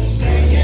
Say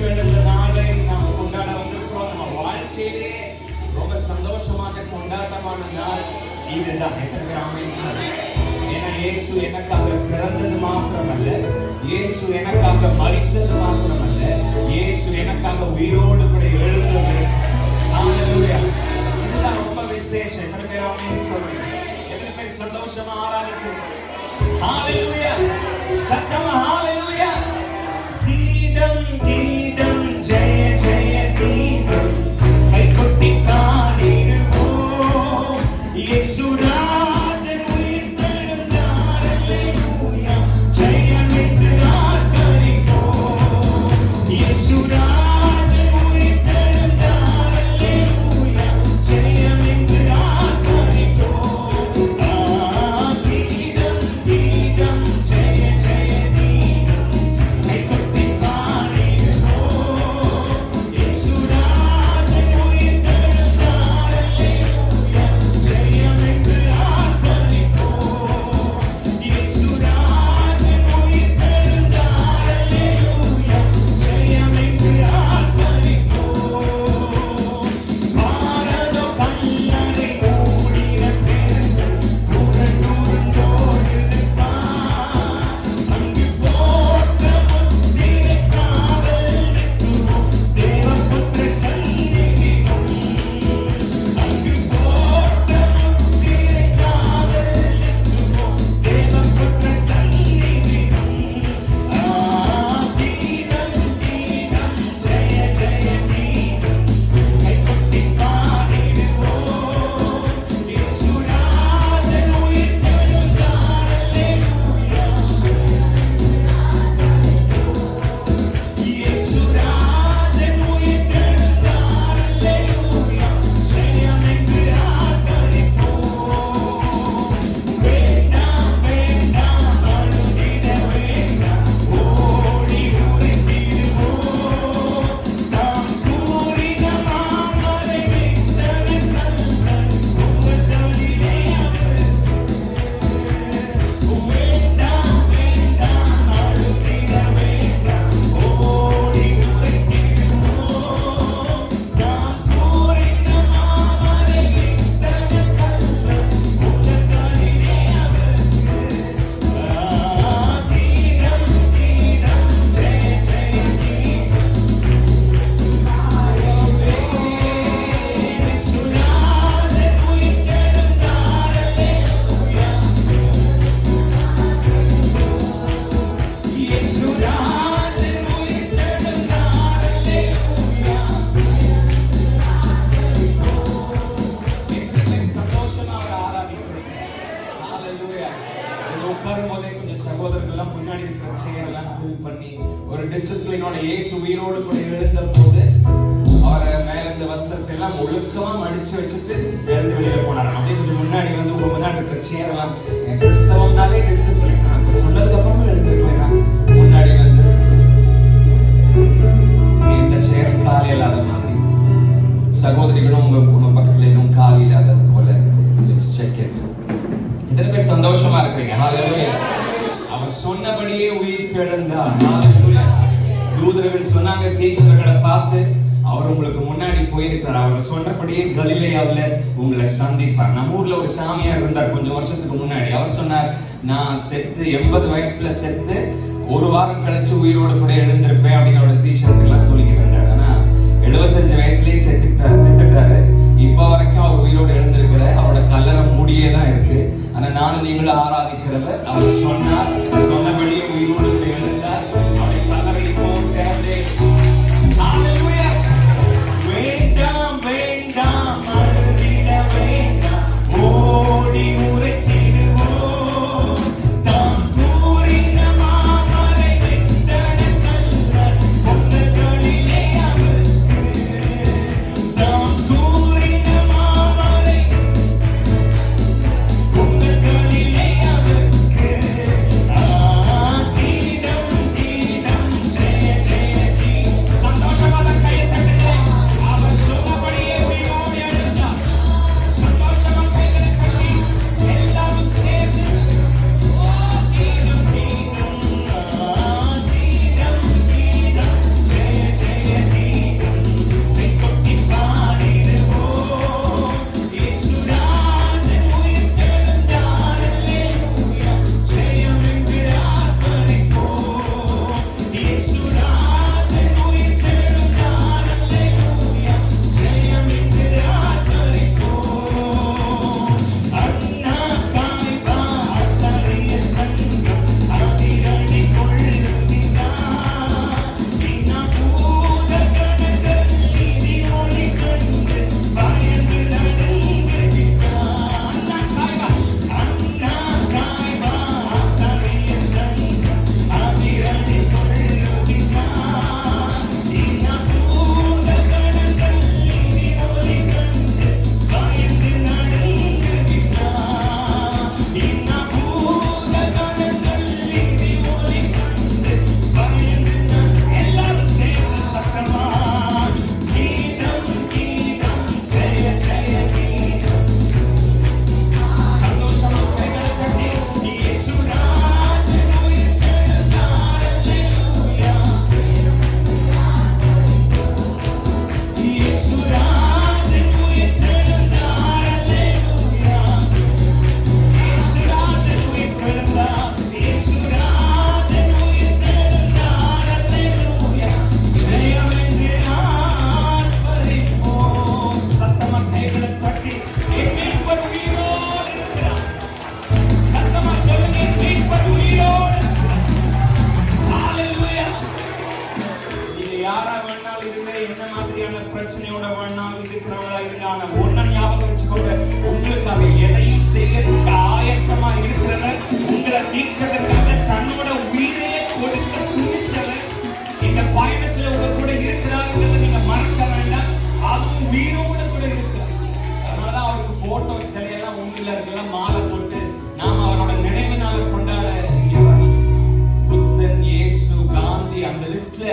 உயிர்த்தெழுந்த நாளை நாம் கொண்டாட வந்திருக்கிறோம். நம்ம வாழ்க்கையிலே ரொம்ப சந்தோஷமான கொண்டாட்டமான நாள் இதுதான். ஏன்னா இயேசு எனக்காக பிறந்தது மாத்திரமல்ல, இயேசு எனக்காக மரித்தது மாத்திரமல்ல, இயேசு எனக்காக உயிரோடு கூட எழுந்தது. ஹல்லேலூயா. இதுதான் ரொம்ப விசேஷம். எத்தனை பேர் ஆமென் சொல்றீங்க? எத்தனை பேர் சந்தோஷமா ஆராதிக்கிறீங்க? ஹல்லேலூயா. சத்தமா ஹல்லேலூயா. கீதம் கீதம் ஜெய ஜெய கீதம் கைகொட்டி பாடிடுவோம். இயேசுராஜன் உயிர்த்தெழுந்தார். அல்லேலூயா. ஜெயம் என்று ஆர்ப்பரிப்போம். இயேசுராஜன் உயிர்த்தெழுந்தார். அல்லேலூயா. ஜெயம் என்று ஆர்ப்பரிப்போம். கீதம் கீதம் ஜெய ஜெய கீதம் கைகொட்டி பாடிடுவோம். இயேசுராஜன் உயிர்த்தெழுந்தார். அல்லேலூயா. ஜெயம் என்று ஆர்ப்பரிப்போம். இயேசுராஜன் உயிர்த்தெழுந்தார். அல்லேலூயா. ஜெயம் என்று ஆர்ப்பரிப்போம். பாரதோ கல்லறை மூடின பெருங்கள் புரண்டோடுதுப்பார். அங்கு போட்ட முத்திரை காவல் நிற்குவோம். தேவபுத்திர சந்நிதியும். அங்கு போட்ட முத்திரை காவல் நிற்குவோம். தேவபுத்திர சந்நிதியும். கீதம் கீதம் ஜெய ஜெய கீதம் கைகொட்டி பாடிடுவோம். இயேசுராஜன் உயிர்த்தெழுந்தார். அல்லேலூயா. இயேசுராஜன் உயிர்த்தெழுந்தார். அல்லேலூயா. ஜெயம் என்று ஆர்ப்பரிப்போம். வேண்டாம் வேண்டாம் அழுதிட வேண்டாம், ஓடி உரைத்திடுவோம். தாம் கூறின மாமலை விட்டன கல்லன் உங்கள் தொழிலே அவருக்கு. வேண்டாம் வேண்டாம் அழுதிட வேண்டாம், ஓடி உரைத்திடுவோம். தாம் கூறின மாமலை விட்டன கல்லன் உங்கள் தொழிலே அவருக்கு. கீதம் கீதம் ஜெய ஜெய கீதம் இயேசுராஜன் உயிர்த்தெழுந்தார். அல்லேலூயா. இயேசுராஜன் உயிர்த்தெழுந்தார். அல்லேலூயா. எத்தனை சந்தோஷமா அவரை ஆராதிக்கிறீங்க. ஹல்லேலூயா. இது உட்காரும் போதே கொஞ்சம் சகோதரர்கள் எல்லாம் முன்னாடி இருக்கிற சேர் எல்லாம் ஃபில் பண்ணி ஒரு டிசிப்ளினோட இயேசு உயிரோடு கூட எழுந்த போது அவரை மேல இந்த வஸ்திரத்தை எல்லாம் ஒழுக்கமா மடிச்சு வச்சுட்டு எழுந்து வெளியில போனார். அப்படியே கொஞ்சம் முன்னாடி வந்து உங்க முன்னாடி இருக்கிற சேர் எல்லாம் கிறிஸ்தவம்னாலே டிசிப்ளின். நான் சொன்னதுக்கு அப்புறமா எழுந்திருக்கலாம். முன்னாடி வந்து எந்த சேரும் காலி இல்லாத மாதிரி, சகோதரிகளும் உங்க பக்கத்துல இன்னும் காலி இல்லாதது போல செக் இட். எத்தனை பேர் சந்தோஷமா இருக்கிறீங்க? ஹல்லேலூயா. அவர் சொன்னபடியே உயிர்த்தெழுந்தார். ஹல்லேலூயா. தூதர்கள் சொன்னாங்க சீஷர்களை பார்த்து, அவர் உங்களுக்கு முன்னாடி போயிருக்கிறார். அவர் சொன்னபடியே கலிலேயாவுல உங்களை சந்திப்பார். நம்ம ஊர்ல ஒரு சாமியார் இருந்தார் கொஞ்சம் வருஷத்துக்கு முன்னாடி. அவர் சொன்னார், நான் செத்து 80 வயசுல செத்து ஒரு வாரம் கழிச்சு உயிரோடு கூட எழுந்திருப்பேன் அப்படின்னு அவரோட சீஷர்கள் எல்லாம் சொல்லிக்கிட்டு இருந்தார். ஆனா 75 வயசுலயே செத்துட்டாரு. இப்ப வரைக்கும் அவர் உயிரோடு எழுந்திருக்கிற அவரோட கல்லறை மூடியே தான் இருக்கு. ஆனா நானும் நீங்களும் ஆராதிக்கிறவர். அவர் சொன்னார், சொன்னபடியே உயிரோடு கூட எழுந்தார். அவருடைய கல்லறை இப்போ திறந்தே. ஹல்லேலூயா. வேண்டாம் வேண்டாம் அழுதிட வேண்டாம், ஓடி உரைத்திடுவோம். தாம் கூறின மாமலை விட்டன கல்லன் உங்கள் தொழிலே அவருக்கு. தாம் கூறின மாமலை உங்கள் தொழிலே அவருக்கு. என்ன மாதிரியான பிரச்சனையோட வேணாலும் இருக்கிறவங்களா இருந்தாலும் ஒன்ன ஞாபகம் வச்சுக்கோங்க, உங்களுக்காக எதையும் செய்யறதுக்கு ஆயத்தமா இருக்கிறவர், உங்களை நீக்கிறதுக்காக தன்னோட உயிரையே கொடுக்க துணிச்சவர் இந்த பயணத்துல உங்க கூட இருக்கிறாருங்கிறத நீங்க மறக்க வேண்டாம். அதுவும் உயிரோட கூட இருக்கிறார். அதனாலதான் அவருக்கு போட்டோ சிலையெல்லாம் உண்மையில இருக்கலாம் மாலை போட்டு நாம அவரோட நினைவு நாளை கொண்டாட புத்தன், இயேசு, காந்தி அந்த லிஸ்ட்ல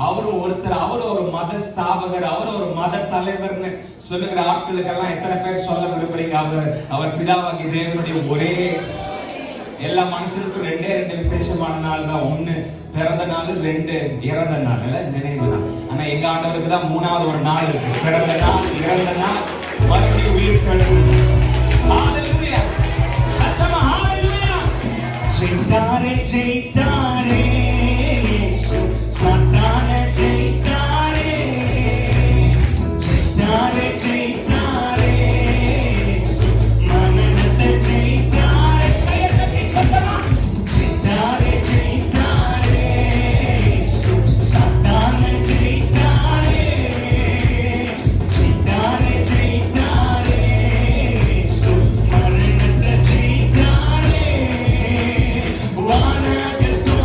அவரும் ஒருத்தர். அவரும் ஒரு மத ஸ்தாபகர், அவரும் ஒரு மத தலைவர்னு சொல்லுகிற ஆட்களுக்கெல்லாம் எத்தனை பேர் சொல்ல விரும்புறீங்க? அவர் பிதாவாகிய தேவனுடைய ஒரே. எல்லா மனுஷனுக்கும் ரெண்டே ரெண்டு விசேஷமான நாள் தான். ஒண்ணு பிறந்த நாள், ரெண்டு இறந்த நாள், நினைவு நாள். ஆனா எங்க ஆண்டவருக்கு தான் மூணாவது ஒரு நாள் இருக்கு. பிறந்த நாள், இறந்த நாள், மறுபடியும் உயிர் கழுவு. ஹalleluya, சத்தமா ஹalleluya. ஜெயித்தாரே ஜெயித்தாரே இயேசு, சாத்தானை ஜெயித்தாரே. ஜெயித்தாரே ஜெயித்தாரே இயேசு, மரணத்தை ஜெயித்தாரே. கையை தட்டி சத்தமா ஜெயித்தாரே ஜெயித்தாரே இயேசு, சாத்தானை ஜெயித்தாரே. ஜெயித்தாரே ஜெயித்தாரே இயேசு, மரணத்தை ஜெயித்தாரே. வானகத்தோ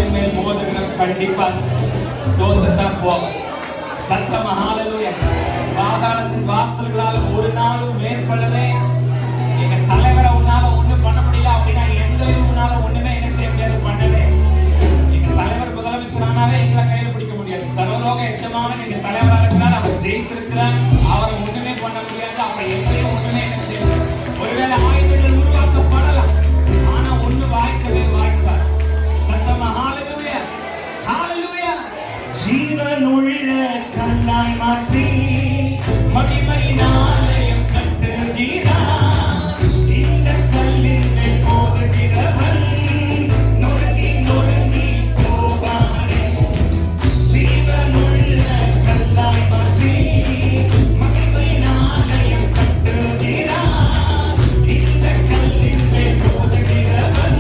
காலின் மேல் மோதுகிறவன் கண்டிப்பா தோத்துத்தான் போவான். சத்தம் ஹalleluya. பாதாளத்தின் வாசல்களால் ஒரு நாளும் மேற்கொள்ளவே எங்க தலைவரை உன்னால ஒண்ணும் பண்ண முடியல அப்படின்னா எங்களையும் உன்னால ஒண்ணுமே என்ன செய்ய முடியாது, பண்ணவே. எங்க தலைவர் முதலமைச்சரானாவே எங்களை கையில பிடிக்க முடியாது. சர்வலோக எச்சமான எங்க தலைவராக இருக்கிறார், அவர் ஜெயித்திருக்கிறார், அவரை ஒண்ணுமே பண்ண முடியாது. அப்ப எங்களையும் ஒண்ணுமே என்ன செய்ய முடியாது. ஒருவேளை ஆயுதங்கள் உருவாக்கப்படலாம், ஆனா ஒண்ணு வாய்க்கவே வாய்ப்பார். சத்தமா ஹalleluya ஹalleluya. ஜீவனுள்ள கல்லாய் மாற்றி மகிமையினாலயம் கட்டுகிறார். இந்த கல்லின் மேல் மோதுகிறவன் நொறுங்கி நொறுங்கி போவானே. ஜீவனுள்ள கல்லாய் மாற்றி மகிமையினாலயம் கட்டுகிறார். இந்த கல்லின் மேல் மோதுகிறவன்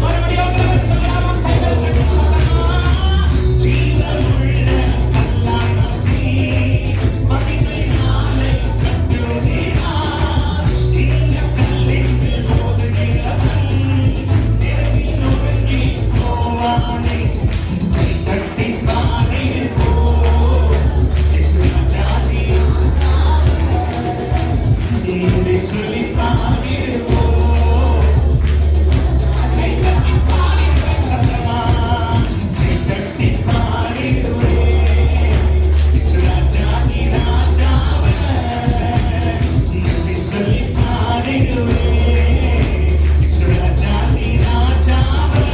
மறுபடியும் சொல்லாம கைகள் கட்டி சொல்லலாம். ஜீவனுள்ள கல்லாய் மாற்றி மகிமையினாலயம் கட்டுகிறார். இந்த கல்லின் மேல் மோதுகிறவன் நெருங்கி நொறுங்கி போவானே. கை தட்டி பாடிடுவோம் இயேசுராஜாதி இதை சொல்லி பாடிடுவோம். கை தட்டி பாடிடுவேன் சத்தமா, கை தட்டி பாடிடுவேன் இயேசுராஜாதி ராஜாவே. இதை சொல்லி பாடிடுவேன் இயேசுராஜாதி ராஜாவே.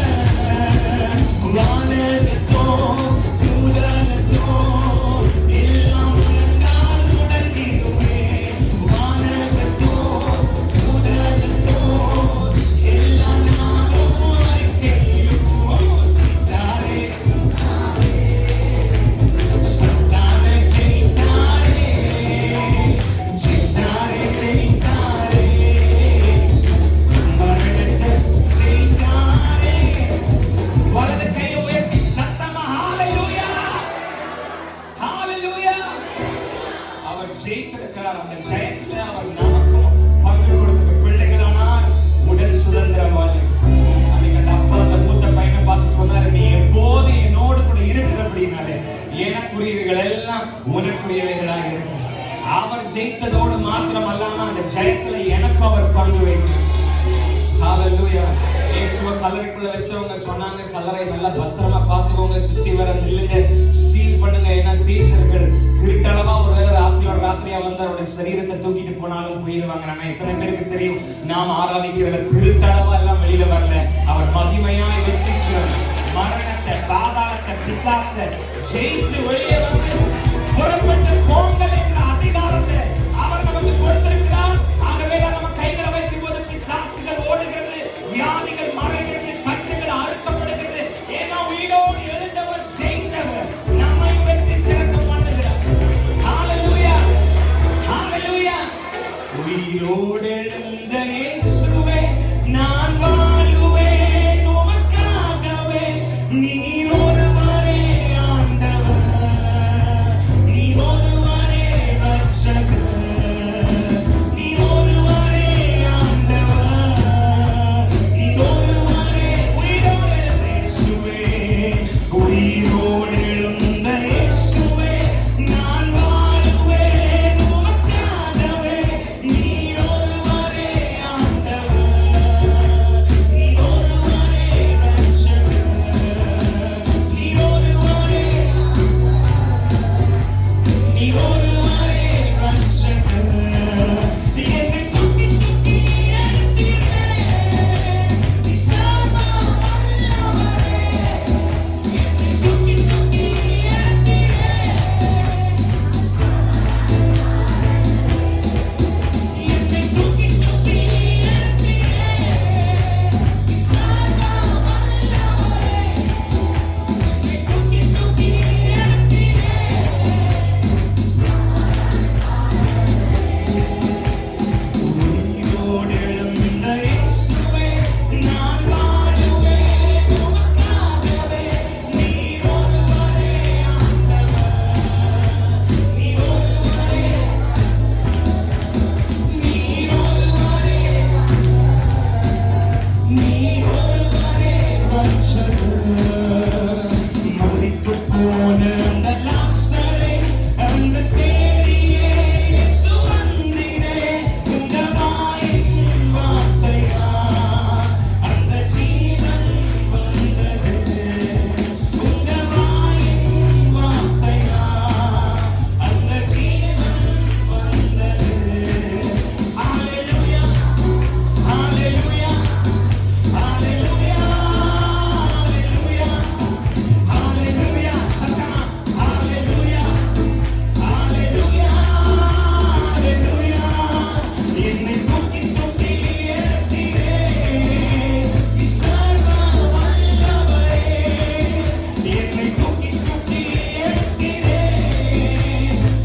வானகத்தோ பூதகத்தோ எல்லாம் உனக்கால் முடங்கிடுவேன். வானகத்தோ பூதகத்தோ எல்லாம் நானும் அறிக்கையிடுவோம். சித்தாரே சத்தாரே ஜெயித்தாரே, சித்தாரே ஜெயித்தாரே, மரணத்தை ஜெயித்தாரே. வலது கையை உயர்த்தி சத்தமா ஹalleluya ஹalleluya. அவர் ஜெயித்திருக்கிறார். அந்த ஜெயத்துல அவர் நமக்கும் பங்கு கொடுத்த பிள்ளைகளானார் உடல் சுதந்திரவாளி. அன்னைக்கு அந்த அப்பா அந்த மூத்த பையனை பார்த்து சொன்னாரு, நீ எப்போது என்னோடு கூட இருக்கிறபடினாலே எனக்குரியவைகள் எல்லாம் உனக்குரியவைகளாக இருக்கும். அவர் ஜெயித்ததோடு மாத்திரம் அல்லாம அந்த ஜெயத்துல எனக்கும் அவர் பங்கு வைக்கிறார். ஹalleluya. இயேசுவை கல்லறைக்குள்ள வச்சவங்க சொன்னாங்க, கல்லறை நல்லா பத்திரமா பார்த்துக்கோங்க, சுத்தி வர நில்லுங்க, ஸ்டீல் பண்ணுங்க. ஏன்னா சீஷர்கள் திருட்டளவா ஒரு ராத்திரியா வந்து அவருடைய சரீரத்தை தூக்கிட்டு போனாலும் போயிடுவாங்க. ஆனா எத்தனை பேருக்கு தெரியும், நாம் ஆராதிக்கிறவர் திருட்டளவா எல்லாம் வெளியில வரல, அவர் மகிமையாய் வெற்றி மரணத்தை பாதாளத்தை பிசாசை ஜெயித்து வெளியே வந்து புறப்பட்டு போங்கள் என்ற அதிகாரத்தை அவர் நமக்கு கொடுத்திருக்கிறார். ஆகவே நம்ம கைகளை வைக்கும் போது பிசாசுகள் ஓடுகிறது, வியாதிகள் மறைகிறது, கட்டுகள் அறுக்கப்படுகிறது. ஏன்னா உயிரோடு எழுந்தவர் ஜெயித்தவர் நம்மை வெற்றி சிறக்க பண்ணுகிறார். ஹalleluya ஹalleluya. உயிரோடு எழுந்த இயேசுவே நான் வாழுவேன் உமக்காகவே. நீர் ஒருவரே ஆண்டவர், நீர் ஒருவரே ரட்சகர், நீர் ஒருவரே ஆண்டவர், நீர் ஒருவரே. உயிரோடு எழுந்த இயேசுவே, உயிரோடு எழுந்த இயேசுவே நான் வாழுவேன் உமக்காகவே. நீர் ஒருவரே ஆண்டவர், நீர் ஒருவரே ரட்சகர், நீர் ஒருவரே, நீர் ஒருவரே ரட்சகர். என்னை தூக்கி தூக்கி எடுத்தீரே, நீ சர்வ வல்லவரே. என்னை தூக்கி தூக்கி எடுத்தீரே, என்னை தூக்கி தூக்கி எடுத்தீரே, நீ சர்வ வல்லவரே. என்னை தூக்கி தூக்கி எடுத்தீரே. உயிரோடு எழுந்த இயேசுவே நான் வாழுவேன் உமக்காகவே. நீர் ஒருவரே ஆண்டவர், நீர் ஒருவரே, நீர் ஒருவரே, நீர் ஒருவரே ரட்சகர். மரித்து போன அந்த லாசரை அந்த தேடியே இயேசு வந்தீரே. உங்க வாயின் வார்த்தையா அந்த ஜீவன் வந்தது. உங்க வாயின் வார்த்தையா அந்த ஜீவன் வந்தது. ஹalleluya ஹalleluya ஹalleluya ஹalleluya ஹalleluya சத்தமா ஹalleluya ஹalleluya ஹalleluya. என்னை தூக்கி தூக்கி எடுத்தீரே நீ சர்வ வல்லவரே. என்னை தூக்கி தூக்கி எடுத்தீரே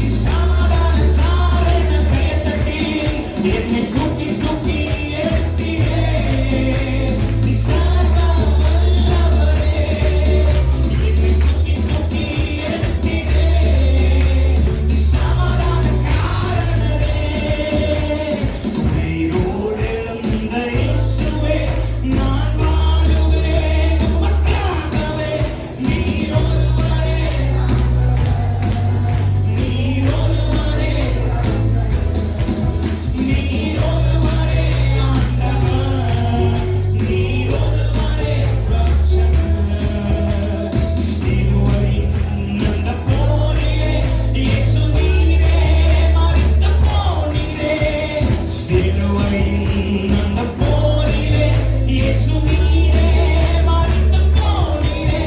நீ சமாதானக்காரன். கையை தட்டி என்னை தூக்கி தூக்கி எடுத்தீரே நீ சர்வ வல்லவரே. என்னை தூக்கி தூக்கி எடுத்தீரே நீ சமாதானக்காரனே. உயிரோடு எழுந்த இயேசுவே நான் வாழுவேன் உமக்காகவே. நீர் ஒருவரே நீர் ஒருவரே நீர் ஒருவரே ஆண்டவர். நீர் ஒருவரே ரட்சகர். சிலுவையின் அந்த போரிலே இயேசு நீரே மரித்து போனீரே. சிலுவையின் அந்த போரிலே இயேசு நீரே மரித்து போனீரே.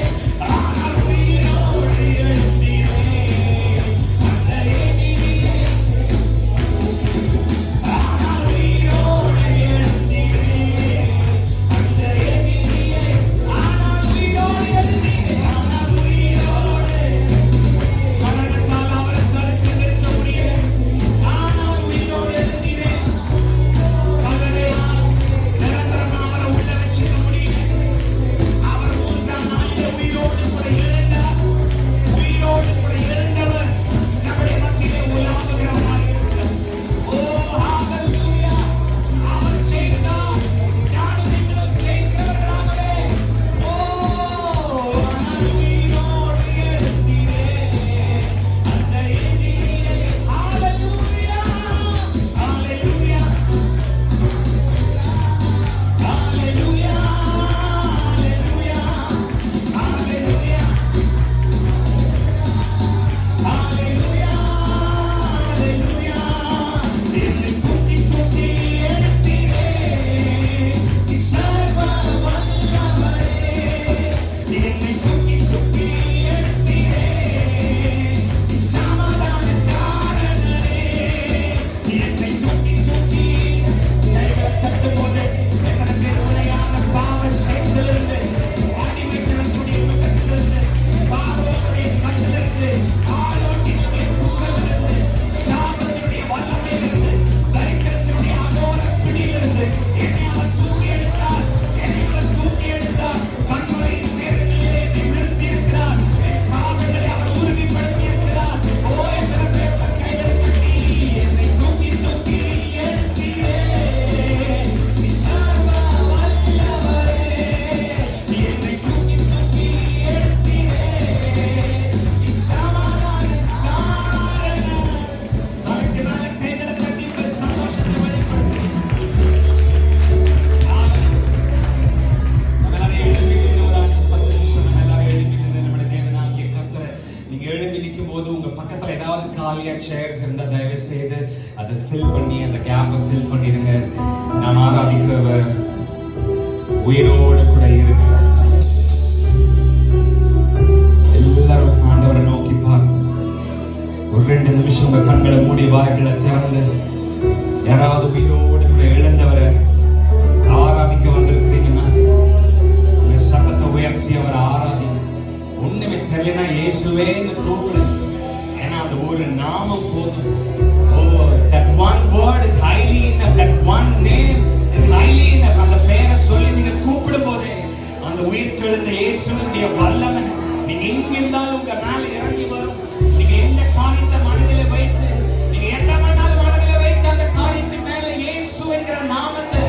ஆனால் உயிரோடு எழுந்தீரே அந்த எதிரியை. ஆனால் உயிரோடு எழுந்தீரே அந்த எதிரியை. ஆனால் உயிரோடு எழுந்தீரே. ஆனால் உயிரோடு மரணத்தால் அவரை தடுத்து நிறுத்த முடியல. ஆனால் உயிரோடு எழுந்தீரே. கல்லறையால் நிரந்தரமா அவரை உள்ள வச்சுக்க முடியல. அவர் மூன்றாம் நாளிலே உயிரோடு கூட எழுந்தார். உயிரோடு கூட எழுந்தவர் நம்முடைய மத்தியிலே உலாவுகிறவராக இருக்கிறார். ஓ ஹalleluya. அவர் ஜெயித்தார். நானும் நீங்களும் ஜெயிக்கிறவர்களாகவே. ஓ ஆனால் உயிரோடு எழுந்தீரே அந்த எதிரியை. ஹalleluya ஹalleluya ஹalleluya ஹalleluya ஹalleluya ஹalleluya. என்னை தூக்கி தூக்கி எடுத்தீரே நீ சர்வ வல்லவரே. என்னை தூக்கி தூக்கி எடுத்தீரே நீ சமாதானக்காரனே. என்னை தூக்கி தூக்கி கைகளை தட்டும்போது எனக்கு உரையான பாவ சேற்றிலிருந்து அடிமைத்தனத்துடைய முகத்திலிருந்து பாவத்துடைய கட்டிலிருந்து ஆரோக்கியத்துடைய தூரத்திலிருந்து சாபத்தினுடைய வல்லமையிலிருந்து தரித்திரத்தினுடைய அகோர பிடியிலிருந்து என்னை அவர் தூக்கி எடுத்தார். என்னை அவர் தூக்கி எடுத்தார். கண்மலையின் பேரிலே என்னை நிறுத்தியிருக்கிறார். என் பாவங்களை அவர் உறுதிப்படுத்தி இருக்கிறார். ஓ எத்தனை பேர் கைகளை தட்டி என்னை தூக்கி தூக்கி எடுத்தீரே நீ சர்வ வல்லவரே. என்னை தூக்கி தூக்கி எடுத்தீரே நீ சமாதானக்காரன். அதற்கு மேல கைகளை தட்டி உங்கள் சந்தோஷத்தை வெளிப்படுத்துங்க. நம்ம எல்லாரும் எழுப்பி நின்று ஒரு 10 நிமிஷம் நம்ம எல்லாரும் எழுப்பி நின்று நம்முடைய தேவனாகிய கர்த்தரை நீங்க எழுப்பி நிற்கும் போது உங்க பக்கத்துல ஏதாவது காலியா சேர்ஸ் இருந்தா தயவு செய்து அதை ஃபில் பண்ணி அந்த கேப்பை ஃபில் பண்ணிடுங்க. நாம் ஆராதிக்கிறவர் உயிரோடு கூட இருக்கிறார். எல்லாரும் ஆண்டவரை நோக்கி பாருங்க. ஒரு 2 நிமிஷம் உங்க கண்களை மூடி வாய்களை திறந்து யாராவது உயிரோடு கூட எழுந்தவரை ஆராதிக்க வந்திருக்கிறீங்கன்னா உங்க சத்தத்தை உயர்த்தி அவரை ஆராதிங்க. ஒண்ணுமே தெரியலனா இயேசுவேன்னு கூப்பிடு. ஏன்னா அந்த ஒரு நாமம் போதும். ஓ that one word is highly enough. That one name is highly enough. அந்த பெயரை சொல்லி நீங்க கூப்பிடும் போதே அந்த உயிர் தெழுந்த இயேசுவினுடைய வல்லமை நீங்க எங்க இருந்தாலும் உங்க மேல இறங்கி வரும். நீங்க எந்த காரியத்தை மனதில வைத்து நீங்க எந்த மனதில வைத்து அந்த காரியத்தின் மேல இயேசு என்கிற நாமத்தை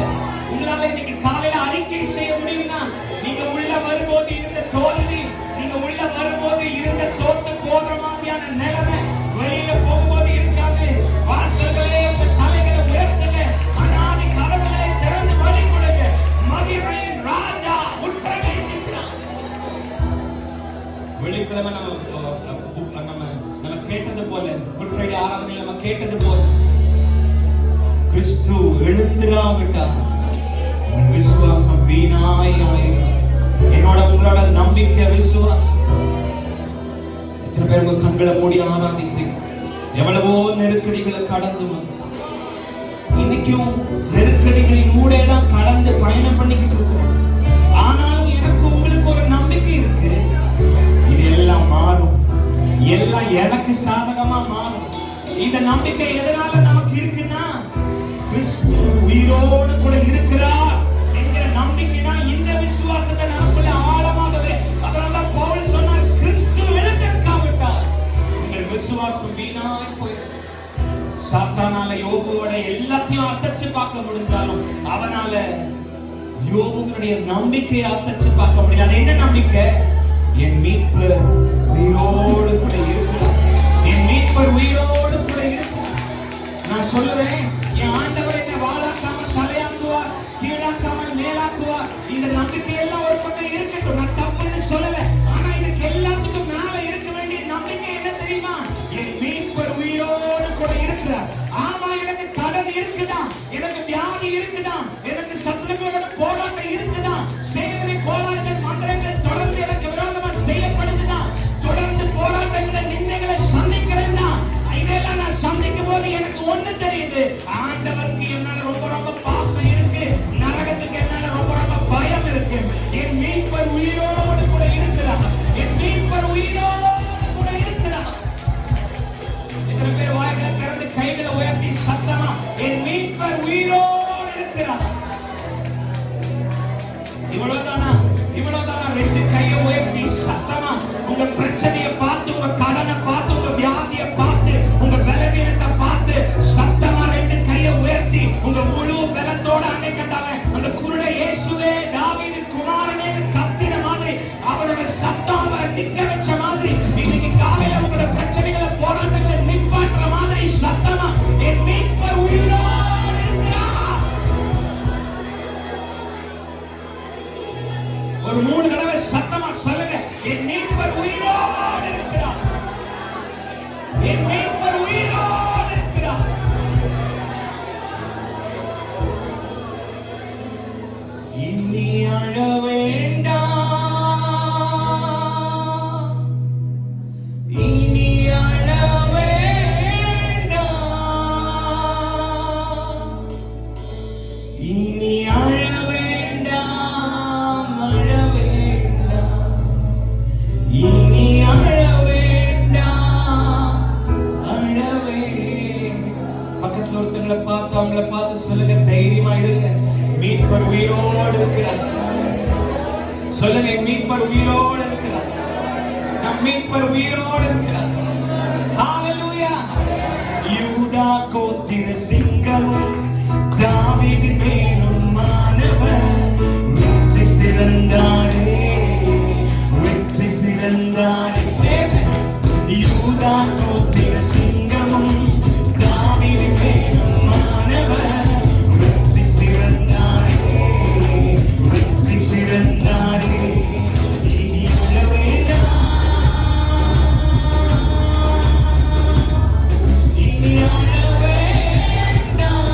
உங்களால இன்னைக்கு காலையில அறிக்கை செய்ய முடியும்னா நீங்க உள்ள வரும்போது ஞாயிற்றுக்கிழமை நம்ம கேட்டது போல, குட் ஃப்ரைடே ஆராதனையில் நம்ம கேட்டது போல, கிறிஸ்து எழுந்திராவிட்டால் உன் விசுவாசம் வீணாய் ஆயிரும். என்னோட உங்களோட நம்பிக்கை விசுவாசம். எத்தனை பேர் உங்க கண்களை மூடி ஆராதிக்கிறீங்க? எவ்வளவோ நெருக்கடிகளை கடந்து வந்து இன்னைக்கும் நெருக்கடிகளின் ஊடே தான் கடந்து பயணம் பண்ணிக்கிட்டு இருக்கோம். ஆனாலும் எனக்கு உங்களுக்கு ஒரு நம்பிக்கை இருக்கு, இது எல்லாம் மாறும், எல்லாம் எனக்கு சாதகமா மாறும். இந்த நம்பிக்கை எதனால நமக்கு இருக்குன்னா, கிறிஸ்து உயிரோடு கூட இருக்கிறார் என்கிற நம்பிக்கை தான் இந்த விசுவாசத்தை நமக்குள்ள ஆழமாகவே. அதனால பவுல் சொன்னார், கிறிஸ்து எழுந்திருக்காவிட்டால் உங்கள் விசுவாசம் வீணாய் போயிடும். சாத்தானால யோபுவோட எல்லாத்தையும் அசைச்சு பார்க்க முடிஞ்சாலும் அவனால யோபுவுடைய நம்பிக்கையை அசைச்சு பார்க்க முடியல. என்ன நம்பிக்கை? என் மீட்பர் உயிரோடு கூட இருக்கிறார், என் மீட்பர் உயிரோடு கூட இருக்கிறார். நான் சொல்லுவேன், என் ஆண்டவர் என்னை வாழாக்காமல் தலையாக்குவார், கீழாக்காமல் மேலாக்குவார். இந்த நம்பிக்கை எல்லாம் ஒரு பக்கம் இருக்கட்டும், நான் தப்புன்னு சொல்லல. ஆனா இதுக்கு எல்லாத்துக்கும் மேல இருக்க வேண்டிய நம்பிக்கை என்ன தெரியுமா? என் மீட்பர் உயிரோடு கூட இருக்கிறார். ஆமா, எனக்கு கடன் இருக்குதா, எனக்கு வியாதி இருக்குதா, எனக்கு சத்துருக்களோட போராட்டம் இருக்குதா, சேவை போராட்டங்கள் மன்றங்கள் தொடர்ந்து எனக்கு விரோதமா செய்யப்படுதுதான், தொடர்ந்து போராட்டங்களை நிந்தைகளை சந்திக்கிறேன். இதெல்லாம் நான் சந்திக்கும் போது எனக்கு ஒண்ணு தெரியுது, ஆண்டவருக்கு என்னால ரொம்ப ரொம்ப பாசம் இருக்கு, நரகத்துக்கு என்னால ரொம்ப ரொம்ப பயம் இருக்கு. என் மீட்பர் உயிரோடு கூட இருக்கிறார், என் மீட்பர் உயிரோடு கூட இருக்கிறார். எத்தனை பேர் வாய்களை திறந்து கைகளை உயர்த்தி சத்தமா என் மீட்பர் உயிரோடு இருக்கிறார்? இவ்வளவுதானா? இவ்வளவுதானா? ரெண்டு கையை உயர்த்தி சத்தமா உங்க பிரச்சனையை பார்த்து, உங்க கடனை பார்த்து, உங்க வியாதியை பார்த்து, உங்க பலவீனத்தை பார்த்து சத்தமா ரெண்டு கையை உயர்த்தி உங்க முழு பலத்தோட அன்னைக்கட்டாவன் அந்த குருட இயேசுவே தாவீதின் குமாரனே கத்தின மாதிரி, அவரோட சத்தம் அவரை நிக்க வச்ச மாதிரி, இன்னைக்கு காலையில உங்களோட பிரச்சனைகளை போராட்டங்களை நிப்பாட்டுற மாதிரி சத்தமா என் மீட்பர் உயிரோடு இருக்கிறார். ஒரு 3 தடவை சத்தமா சொல்லுங்க, என் மீட்பர் உயிரோடு இருக்கிறார், என் மீட்பர் உயிரோடு இருக்கிறார். இனி அழ வேண்டாம், இனி அழ வேண்டாம், இனி அழ வேண்டாம், அழ வேண்டாம், இனி அழ வேண்டாம், அழ வேண்டாம். பக்கத்துல ஒருத்தங்களை பார்த்து அவங்கள பார்த்து சொல்லுங்க, தைரியமா இருங்க, மீட்பர் உயிரோடு இருக்கிறார். சொல்லுங்க, மீட்பர் உயிரோடு இருக்கிறார், நம் மீட்பர் உயிரோடு இருக்கிறார். ஹalleluya. யூதா கோத்திர சிங்கமும் தாவீதின் மேலும் மானவர், வெற்றி சிறந்தாரே, வெற்றி சிறந்தாரே. யூதா கோத்திர சிங்கமும் தாவீதின் மேலும் மானவர், வெற்றி சிறந்தாரே, வெற்றி சிறந்தாரே. இனி அழ வேண்டாம், இனி அழ வேண்டாம்,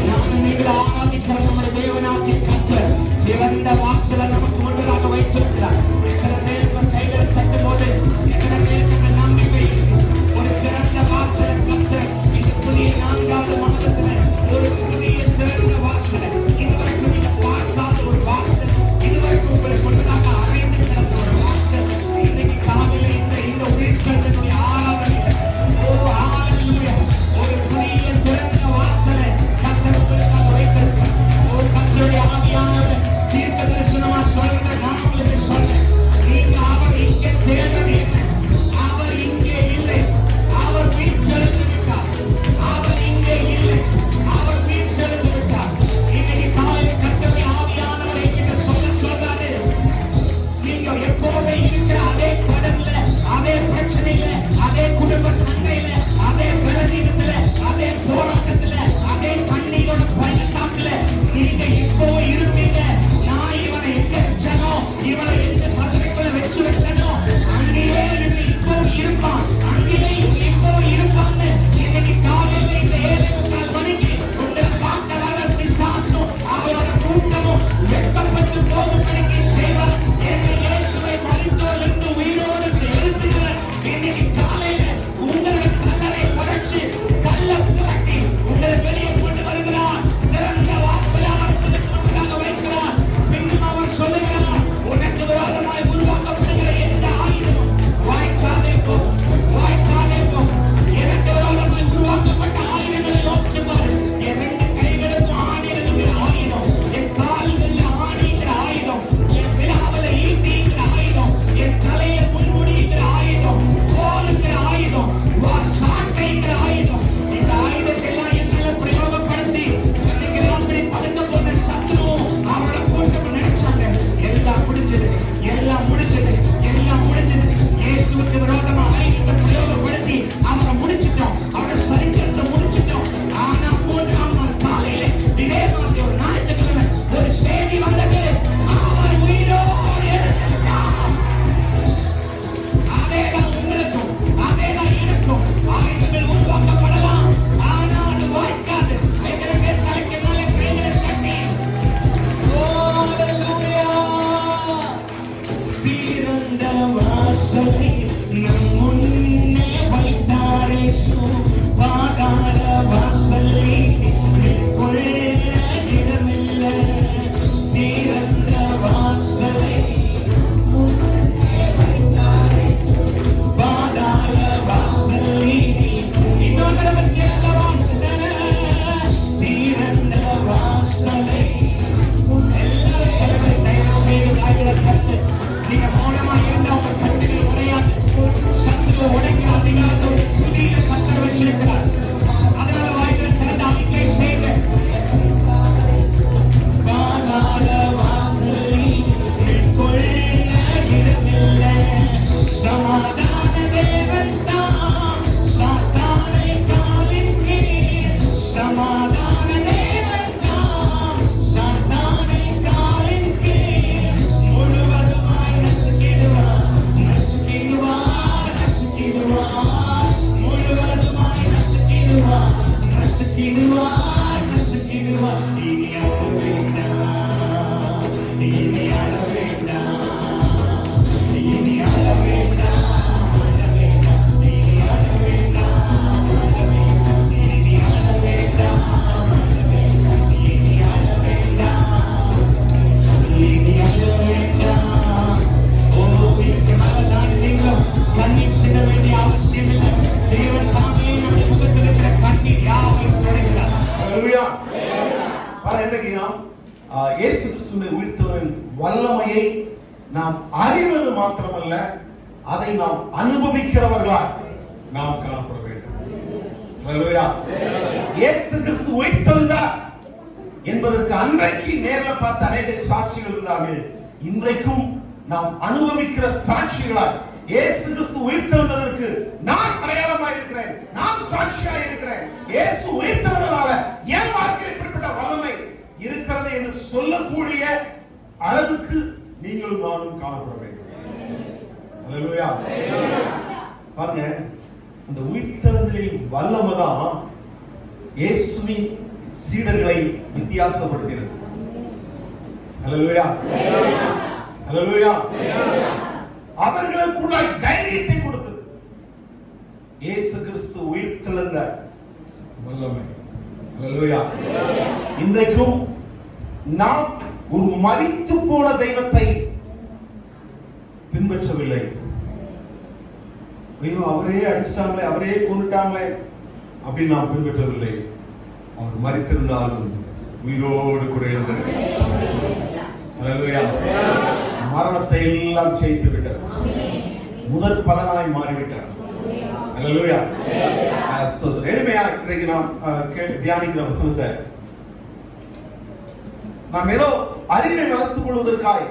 நானும் நீங்கள் ஆராதிக்கிற நம்முடைய தேவனாகிய கர்த்தர் திறந்த வாசலை நமக்கு முன்பதாக வைத்திருக்கிறார். எத்தனை பேருக்கு கைகளை தட்டும் போது எத்தனை பேருக்கு அந்த நம்பிக்கை இருக்கு? ஒரு திறந்த வாசலை கர்த்தர் இந்த புதிய 4வது மாதத்துல ஒரு புதிய திறந்த வாசலை, இதுவரைக்கும் நீங்க பார்க்காத ஒரு வாசல், இதுவரைக்கும் உங்களுக்கு முன்பதாக அறைந்து கிடந்த ஒரு வாசல், இன்னைக்கு காலையில இந்த உயிர்த்தெழுதலுடைய ஆராதனை, ஓ ஹalleluya, ஒரு புதிய திறந்த வாசலை கர்த்தர் உங்களுக்காக வைத்திருக்கிறார். ஓ கர்த்தருடைய ஆவியானவர் தீர்க்க தரிசனமா சொல்றத நான் உங்களுக்கு சொல்றேன். நீங்க அவர் இங்கே தேடுறது என்ன? அவர் இங்கே இல்லை, அவர் உயிர்த்தெழுந்து விட்டார். அவர் இங்கே இல்லை, அவர் உயிர்த்தெழுந்து விட்டார். இன்னைக்கு காலையில கர்த்தருடைய ஆவியானவர் என்கிட்ட சொல்றாரு, நீங்க எப்போதுமே இருக்கிற அதே கடல்ல, அதே பிரச்சனையில, அதே குடும்ப சண்டையில, அதே பலவீனத்துல, அதே போராட்டத்துல, அதே கண்ணீரோட பயணத்தாக்குல நீங்க இப்போ இருப்பீங்க. நான் இவனை எங்க வச்சனோ, இவனை எந்த பதவிக்குள்ள வச்சனோ அங்கேயே இப்போ இருப்பான், அங்கேயே இப்போ இருப்பான்னு இன்னைக்கு காலையில இந்த 7:15 மணிக்கு உங்களை பார்க்க வர பிசாசும் அவரோட கூட்டமும் வெட்கப்பட்டு போகும்படிக்கு செய்வார். எங்கள் இயேசுவை மரித்தோரிலிருந்து உயிரோடு எழுப்பினவர் இன்னைக்கு காலையில உங்களுடைய கல்லறை உடைச்சு கல்லை புரட்டி உங்களை வெளியே கொண்டு வருகிறார். திறந்த வாசலாக முன்பதாக வைக்கிறார். பின்னும் அவர் சொல்லுகிறார், உனக்கு விரோதமாய் உருவாக்கப்படுகிற எந்த ஆயுதமும் வாய்க்காதே போ, வாய்க்காதே போ. எனக்கு விரோதமாய் உருவாக்கப்பட்ட ஆயுதங்களை யோசிச்சு பாரு. என் 2 கைகளுக்கும் ஆணிகளுங்கிற ஆயுதம், என் கால்களில் ஆணிங்கிற ஆயுதம், என் விழாவில ஈட்டிங்கிற ஆயுதம், என் தலையில முன்முடிங்கிற ஆயுதம், கோலுங்கிற ஆயுதம், சாட்டைங்கிற ஆயுதம். இந்த ஆயுதத்தை எல்லாம் என் மேல பிரயோகப்படுத்தி இன்னைக்கு ராத்திரி படுக்க போன சத்துருவும் அவரோட கூட்டம் நினைச்சாங்க. எல்லாம் முடிஞ்சது, எல்லாம் முடிஞ்சது, எல்லாம் முடிஞ்சது. இயேசுவுக்கு விரோதமா ஆயுதத்தை பிரயோகப்படுத்தி அவரை முடிச்சிட்டோம், அவரோட சரித்திரத்தை முடிச்சிட்டோம். ஆனா 3ஆம் நாள் காலையில இதே மாதிரி ஒரு ஞாயிற்றுக்கிழமை ஒரு செய்தி வந்தது, அவர் உயிரோடு எழுந்திருக்கிறார். அதேதான் உங்களுக்கும், அதேதான் எனக்கும். ஆயுதங்கள் உருவாக்கப்படலாம், ஆனா அது வாய்க்காது. எத்தனை பேர் தலைக்கு மேலே கைகளை தட்டி திறந்த வாசலை நம் முன்னே வைத்தார் இயேசு. பாதாள வாசலை கொள்ள இடமில்லை. திறந்த வாசலை பாதாள வாசலை இன்னொரு தடவை திறந்த வாசலை, திறந்த வாசலை. எல்லாரும் சொல்லுங்க, தயவு செய்து கைகளை தட்டு. நீங்க மௌனமா இருந்தா உங்க கட்டுகள் உடையாது. சத்துரு உடைக்கிற அதிகாரத்தோட புதிய கத்தர் வச்சிருக்கிறார். அதனால வாய்களை திறந்து அறிக்கை செய்யுங்க. பாதாள வாசலை கொள்ள இடமில்லை. சமாதான தேவன் தாம் சாத்தானை காலின் கீழ். சமாதான தேவன் தாம் சாத்தானை காலின் கீழ். முழுவதுமாய் நசுக்கிடுவார், நசுக்கிடுவார், நசுக்கிடுவார். முழுவதுமாய் நசுக்கிடுவார், நசுக்கிடுவார், நசுக்கிடுவார். இனி அழ வேண்டாம், இனி அழ வேண்டாம், இனி அழ வேண்டாம், அழ வேண்டாம், இனி அழ வேண்டாம், அழ வேண்டாம், இனி அழ வேண்டாம், அழ வேண்டாம், இனி அழ வேண்டாம், இனி அழ வேண்டாம். ஓ, இதுக்கு மேலதான் நீங்களும் கண்ணீர் சிந்த வேண்டிய அவசியம் இல்லை. தேவன் தாமே நம்முடைய முகத்தில் இருக்கிற கண்ணீர் யாவையும் துடைக்கிறார். ஹalleluya. இன்றைக்கு நாம் இயேசு கிறிஸ்துவின் உயிர்த்தெழுதலின் வல்லமையை நாம் அறிவது மாத்திரமல்ல, அதை நாம் அனுபவிக்கிறவர்களாய் நாம் காணப்பட வேண்டும். ஹalleluya. இயேசு கிறிஸ்து உயிர்த்தெழுந்தார் என்பதற்கு அன்றைக்கு நேர்ல பார்த்த அநேக சாட்சிகள் இருந்தார்கள். இன்றைக்கும் நாம் அனுபவிக்கிற சாட்சிகளாய் இயேசு கிறிஸ்து உயிர்த்தெழுந்ததற்கு நான் அடையாளமாய் இருக்கிறேன், நான் சாட்சியாய் இருக்கிறேன். இயேசு உயிர்த்தெழுந்ததால என் வாழ்க்கையில் இப்படிப்பட்ட வல்லமை இருக்கிறது என்று சொல்லக்கூடிய அளவுக்கு நீங்களும் நானும் காணப்பட வேண்டும். ஹalleluya. பாருங்க, இந்த உயிர்த்தெழுதலின் வல்லமை தான் இயேசுவின் சீடர்களை வித்தியாசப்படுத்தினது. ஹல்லேலூயா, ஹல்லேலூயா. அவர்களுக்குள்ள தைரியத்தை கொடுத்தது இயேசு கிறிஸ்து உயிர்த்தெழுந்த வல்லமை. ஹல்லேலூயா. இன்றைக்கும் நாம் ஒரு மரித்து போன தெய்வத்தை பின்பற்றவில்லை. ஐயோ, அவரே அடிச்சிட்டாங்களே, அவரே கொண்டுட்டாங்களே அப்படின்னு நாம் பின்பற்றவில்லை. அவர் மரித்திருந்தாலும் உயிரோடு கூட எழுந்திருக்கிறார். ஹல்லேலூயா. மரணத்தை எல்லாம் ஜெயித்து விட்டார். முதற் பலனாய் மாறிவிட்டார். ஹல்லேலூயா. எளிமையா இன்றைக்கு நாம் தியானிக்கிற வசனத்தை நாம் ஏதோ அறிவை வளர்த்துக் கொள்வதற்காய்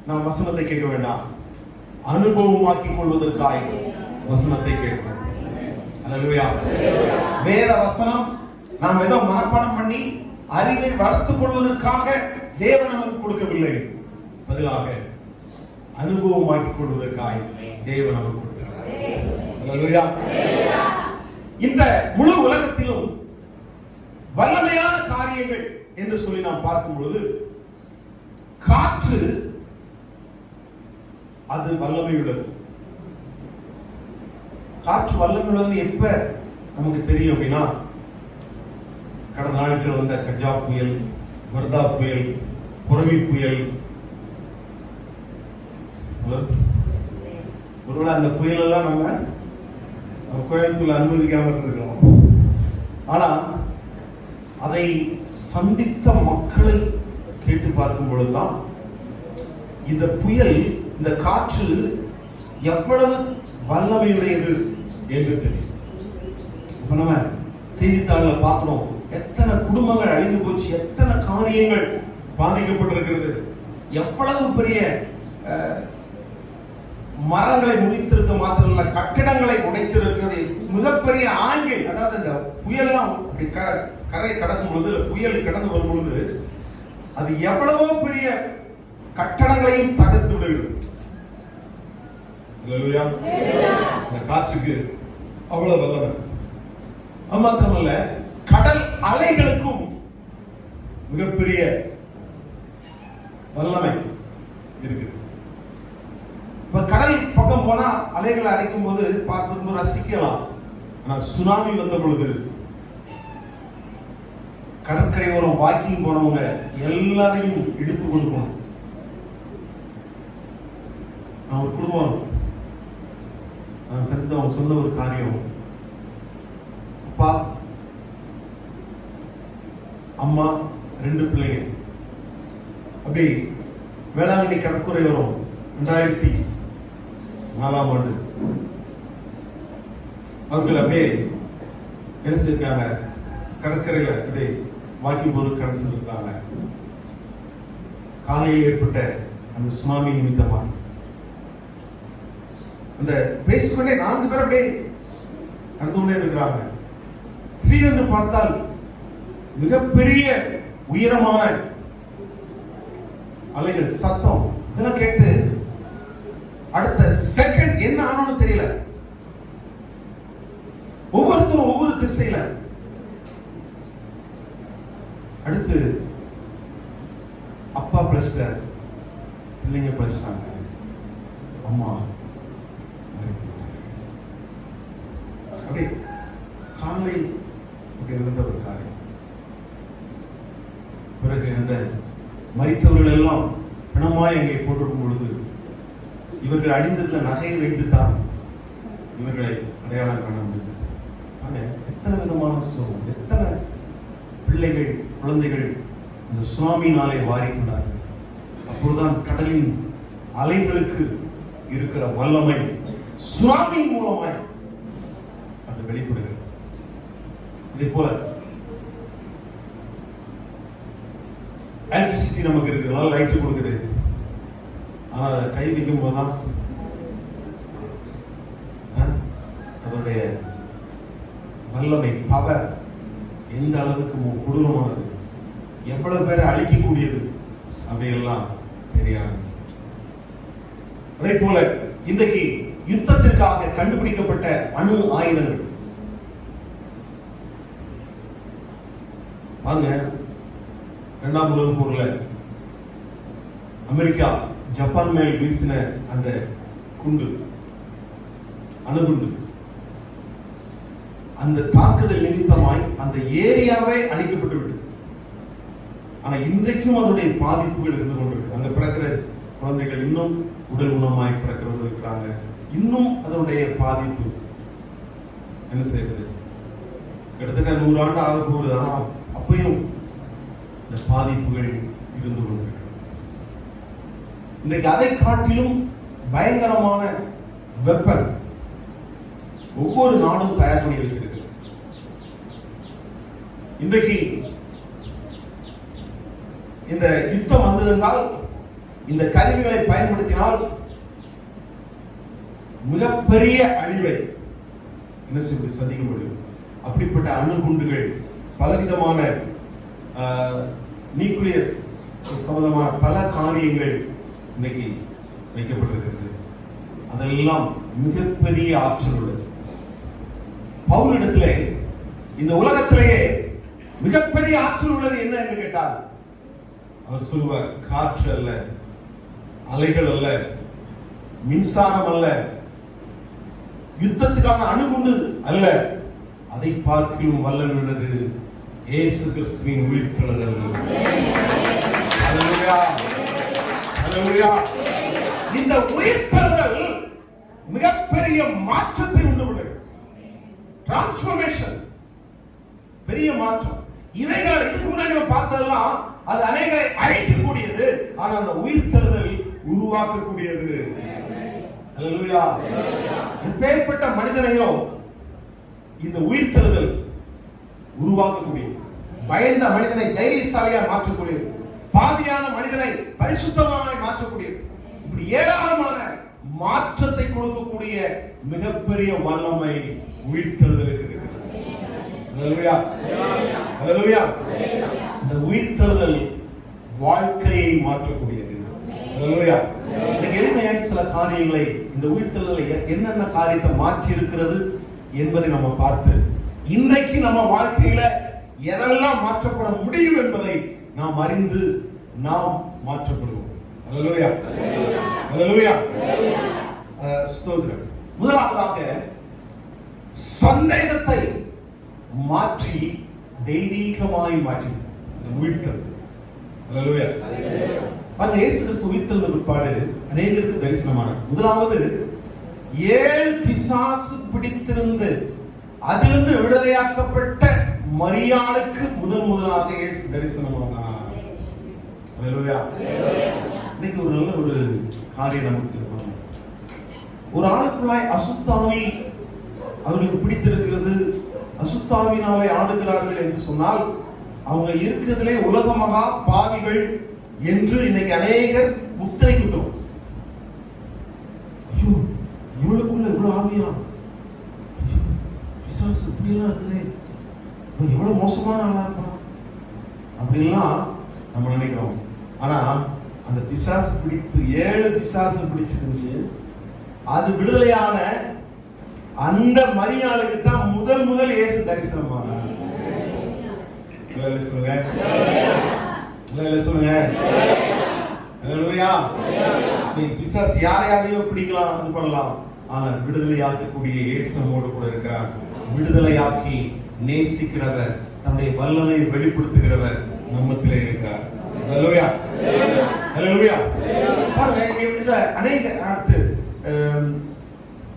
நாம் வசனத்தை கேட்க வேண்டாம், அனுபவமாக்கிக் கொள்வதற்காய் வசனத்தை கேட்போம். ஹல்லேலூயா. வேத வசனம் நாம் ஏதோ மனப்பாடம் பண்ணி அறிவை வளர்த்துக் கொள்வதற்காக தேவன் நமக்கு கொடுக்கவில்லை, பதிலாக அனுபவமாக்கிக் கொள்வதற்காய் தேவன் நமக்கு கொடுக்கிறார். ஹல்லேலூயா. இந்த முழு உலகத்திலும் வல்லமையான காரியங்கள் என்று சொல்லி நாம் பார்க்கும் பொழுது காற்று அது வல்லமை உள்ளது. காற்று வல்லமை உள்ளது எப்ப நமக்கு தெரியும் அப்படின்னா, கடந்த நாட்கள் வந்த கஜா புயல், வர்தா புயல், புரவி புயல், ஒருவேளை அந்த புயல் எல்லாம் நம்ம கோயம்புத்தூர்ல அனுமதிக்காம இருக்கிறோம். ஆனா அதை சந்தித்த மக்களை கேட்டு பார்க்கும் பொழுதுதான் இந்த புயல், இந்த காற்று எவ்வளவு வல்லமையுடையது என்று தெரியும். இப்ப நம்ம செய்தித்தாள்ல பார்க்கிறோம், எத்தனை குடும்பங்கள் அழிந்து போச்சு, எத்தனை காரியங்கள் பாதிக்கப்பட்டிருக்கிறது, எவ்வளவு பெரிய மரங்களை முடித்திருக்க மாத்திரமல்ல கட்டிடங்களை உடைத்திருக்கிறது, மிகப்பெரிய ஆங்கிள். அதாவது இந்த புயல்லாம் கரை கடக்கும் பொழுது, புயல் கடந்து வரும் பொழுது அது எவ்வளவோ பெரிய கட்டடங்களையும் தகர்த்து விடுகிறது. இந்த காற்றுக்கு அவ்வளவு வல்லமை. அது மாத்திரமல்ல, கடல் அலைகளுக்கும் மிகப்பெரிய வல்லமை இருக்கு. இப்ப கடல் பக்கம் போனா அலைகளை அடைக்கும் போது பார்த்து ரசிக்கலாம். ஆனா சுனாமி வந்த பொழுது கடற்கரையோரம் வாக்கிங் போனவங்க எல்லாரையும் இழுத்து கொண்டு போனோம். நான் ஒரு குடும்பம், நான் செஞ்ச அவங்க சொன்ன ஒரு காரியம், அப்பா அம்மா 2 பிள்ளைங்க அப்படி வேளாங்கண்ணி கடற்கரை வரும் 2004ஆம் ஆண்டு அவர்கள் அப்படியே என்ன செஞ்சிருக்காங்க, கடற்கரையில அப்படியே வாக்கிங் போது கடந்திருக்காங்க. காலையில் ஏற்பட்ட அந்த சுனாமி நிமித்தமா அந்த பேசிக்கொண்டே 4 பேர் அப்படியே நடந்து கொண்டே இருக்கிறாங்க. திடீரென்று பார்த்தால் மிகப்பெரிய உயரமான அலைகள், சத்தம், இதெல்லாம் கேட்டு அடுத்த செகண்ட் என்ன ஆனோன்னு தெரியல. ஒவ்வொருத்தரும் ஒவ்வொரு திசையில. அடுத்து அப்பா பிழைச்சிட்டார், பிள்ளைங்க பிழைச்சிட்டாங்க, அம்மா அப்படி காலை இருந்த ஒரு காரியம். பிறகு அந்த மரித்தவர்கள் எல்லாம் பிணமாய் அங்கே போட்டிருக்கும் பொழுது இவர்கள் அணிந்திருந்த நகையை வைத்துத்தான் இவர்களை அடையாளம் காண முடிந்தது. எத்தனை விதமான சோகம், எத்தனை பிள்ளைகள், குழந்தைகள் இந்த சுனாமினாலே வாரிக்கொண்டார்கள். அப்பொழுதுதான் கடலின் அலைகளுக்கு இருக்கிற வல்லமை சுனாமி மூலமாய் அது வெளிப்படுகிறது. இதே போல எலக்ட்ரிசிட்டி நமக்கு இருக்கு, நல்லா லைட் கொடுக்குது. ஆனா கை வைக்கும் போதுதான் அதனுடைய வல்லமை, பவர் எந்த அளவுக்கு கொடூரமானது, எவ்வளவு பேரை அழிக்கக்கூடியது அப்படியெல்லாம் தெரியாது. அதே போல இன்றைக்கு யுத்தத்திற்காக கண்டுபிடிக்கப்பட்ட அணு ஆயுதங்கள் பாருங்க, இரண்டாம் உலக போர்ல அமெரிக்கா ஜப்பான் மேல் வீசின அந்த குண்டு, அணுகுண்டு, அந்த தாக்குதல் நிமித்தமாய் அந்த ஏரியாவே அழிக்கப்பட்டு விட்டது. ஆனா இன்றைக்கும் அதனுடைய பாதிப்புகள் இருந்து கொண்டிருக்கு. அங்க பிறக்கிற குழந்தைகள் இன்னும் உடல் ஊனமாய் பிறக்கிறவர்கள் இருக்கிறாங்க. இன்னும் அதனுடைய பாதிப்பு என்ன செய்யறது? கிட்டத்தட்ட 100 ஆண்டு ஆக போகுது. ஆனா அப்பையும் இந்த பாதிப்புகள் இருந்து கொண்டிருக்கு. இன்றைக்கு அதை காட்டிலும் பயங்கரமான வெப்பன் ஒவ்வொரு நாடும் தயார் பண்ணி வைக்கிறது. இன்றைக்கு இந்த யுத்தம் வந்ததென்றால் இந்த கருவிகளை பயன்படுத்தினால் மிகப்பெரிய அழிவை என்ன செய்ய சந்திக்க முடியும். அப்படிப்பட்ட அணுகுண்டுகள், பலவிதமான நியூக்ளியர் சம்பந்தமான பல காரியங்கள் இன்னைக்கு வைக்கப்பட்டிருக்கிறது. அதெல்லாம் மிகப்பெரிய ஆற்றல் உள்ளது. பவுலிடத்திலே இந்த உலகத்திலேயே மிகப்பெரிய ஆற்றல் உள்ளது என்ன என்று கேட்டால் அவர் சொல்வார், காற்று அல்ல, அலைகள் அல்ல, மின்சாரம் அல்ல, யுத்தத்துக்கான அணுகுண்டு அல்ல, அதை பார்க்கும் வல்லமை உள்ளது இயேசு கிறிஸ்துவின் உயிர்த்தெழுதல். ஹல்லேலூயா, ஹல்லேலூயா. இந்த உயிர்த்தெழுதல் மிகப்பெரிய மாற்றத்தை உண்டு பண்ணுகிறது. டிரான்ஸ்ஃபர்மேஷன், பெரிய மாற்றம். இவைகளை இதுக்கு முன்னாடி நம்ம பார்த்ததெல்லாம் அது அநேகரை அழைக்கக்கூடியது, ஆனா அந்த உயிர்த்தெழுதல் உருவாக்கக்கூடியது. ஹல்லேலூயா. எப்பேற்பட்ட மனிதனையும் இந்த உயிர்த்தெழுதல் உருவாக்கக்கூடியது. பயந்த மனிதனை தைரியசாலியா மாற்றக்கூடியது, பாவியான மனிதனை பரிசுத்தமாய் மாற்றக்கூடியது. இப்படி ஏராளமான மாற்றத்தை கொடுக்கக்கூடிய மிகப்பெரிய வல்லமை உயிர்த்தெழுதலுக்கு இருக்கிறது. ஹல்லேலூயா, ஹல்லேலூயா. இந்த உயிர்த்தெழுதல் வாழ்க்கையை மாற்றக்கூடியது. ஹல்லேலூயா. இன்னைக்கு எளிமையாக சில காரியங்களை இந்த உயிர்த்தெழுதலை என்னென்ன காரியத்தை மாற்றி இருக்கிறது என்பதை நம்ம பார்த்து இன்றைக்கு நம்ம வாழ்க்கையில எதெல்லாம் மாற்றப்பட முடியும் என்பதை நாம் அறிந்து நாம் மாற்றப்படுவோம். ஹல்லேலூயா, ஹல்லேலூயா. ஸ்தோத்திரம். முதலாவதாக சந்தேகத்தை மாற்றி தெய்வீகமாய் மாற்றி உயிர்த்தல். ஹல்லேலூயா. அந்த இயேசு கிறிஸ்து உயிர்த்தெழுந்த பிற்பாடு அநேகருக்கு தரிசனமான முதலாவது 7 பிசாசு பிடித்திருந்து அதிலிருந்து விடுதலையாக்கப்பட்ட மரியாளுக்கு முதலாக இயேசு தரிசனமானார். ஹல்லேலூயா. இன்னைக்கு ஒரு நல்ல ஒரு காரியம் நமக்கு இருக்கணும். ஒரு ஆளுக்குள்ளாய் அசுத்தாவி அவர்களுக்கு பிடித்திருக்கிறது, அசுத்தாவினாலே ஆடுகிறார்கள் என்று சொன்னால் அவங்க இருக்கிறதுலே உலக மகா பாவிகள் என்று இன்னைக்கு அநேகர் முத்திரை குத்துறோம். ஐயோ, இவளுக்குள்ள இவ்வளவு ஆவியா, பிசாசு இப்படியெல்லாம் இருக்குதே, எவ்வளவு மோசமான ஆளா இருப்பான் அப்படின்லாம் நம்ம நினைக்கிறோம். ஆனா அந்த பிசாசு பிடித்து 7 பிசாசு பிடிச்சிருந்துச்சு. அது விடுதலையான அந்த மரியாளுக்கு தான் முதல் இயேசு தரிசனமானார். சொல்லுங்க, சொல்லுங்க. ஹல்லேலூயா. நீ பிசாசு யாரையாரையோ பிடிக்கலாம், அது பண்ணலாம், ஆனா விடுதலையாக்கக்கூடிய இயேசு நம்மோடு கூட இருக்கிறார். விடுதலையாக்கி நேசிக்கிறவர், தன்னுடைய வல்லமை வெளிப்படுத்துகிறவர் நம்மத்திலே இருக்கிறார். ஹல்லேலூயா, ஹல்லேலூயா. பாருங்க, இந்த அநேக அடுத்து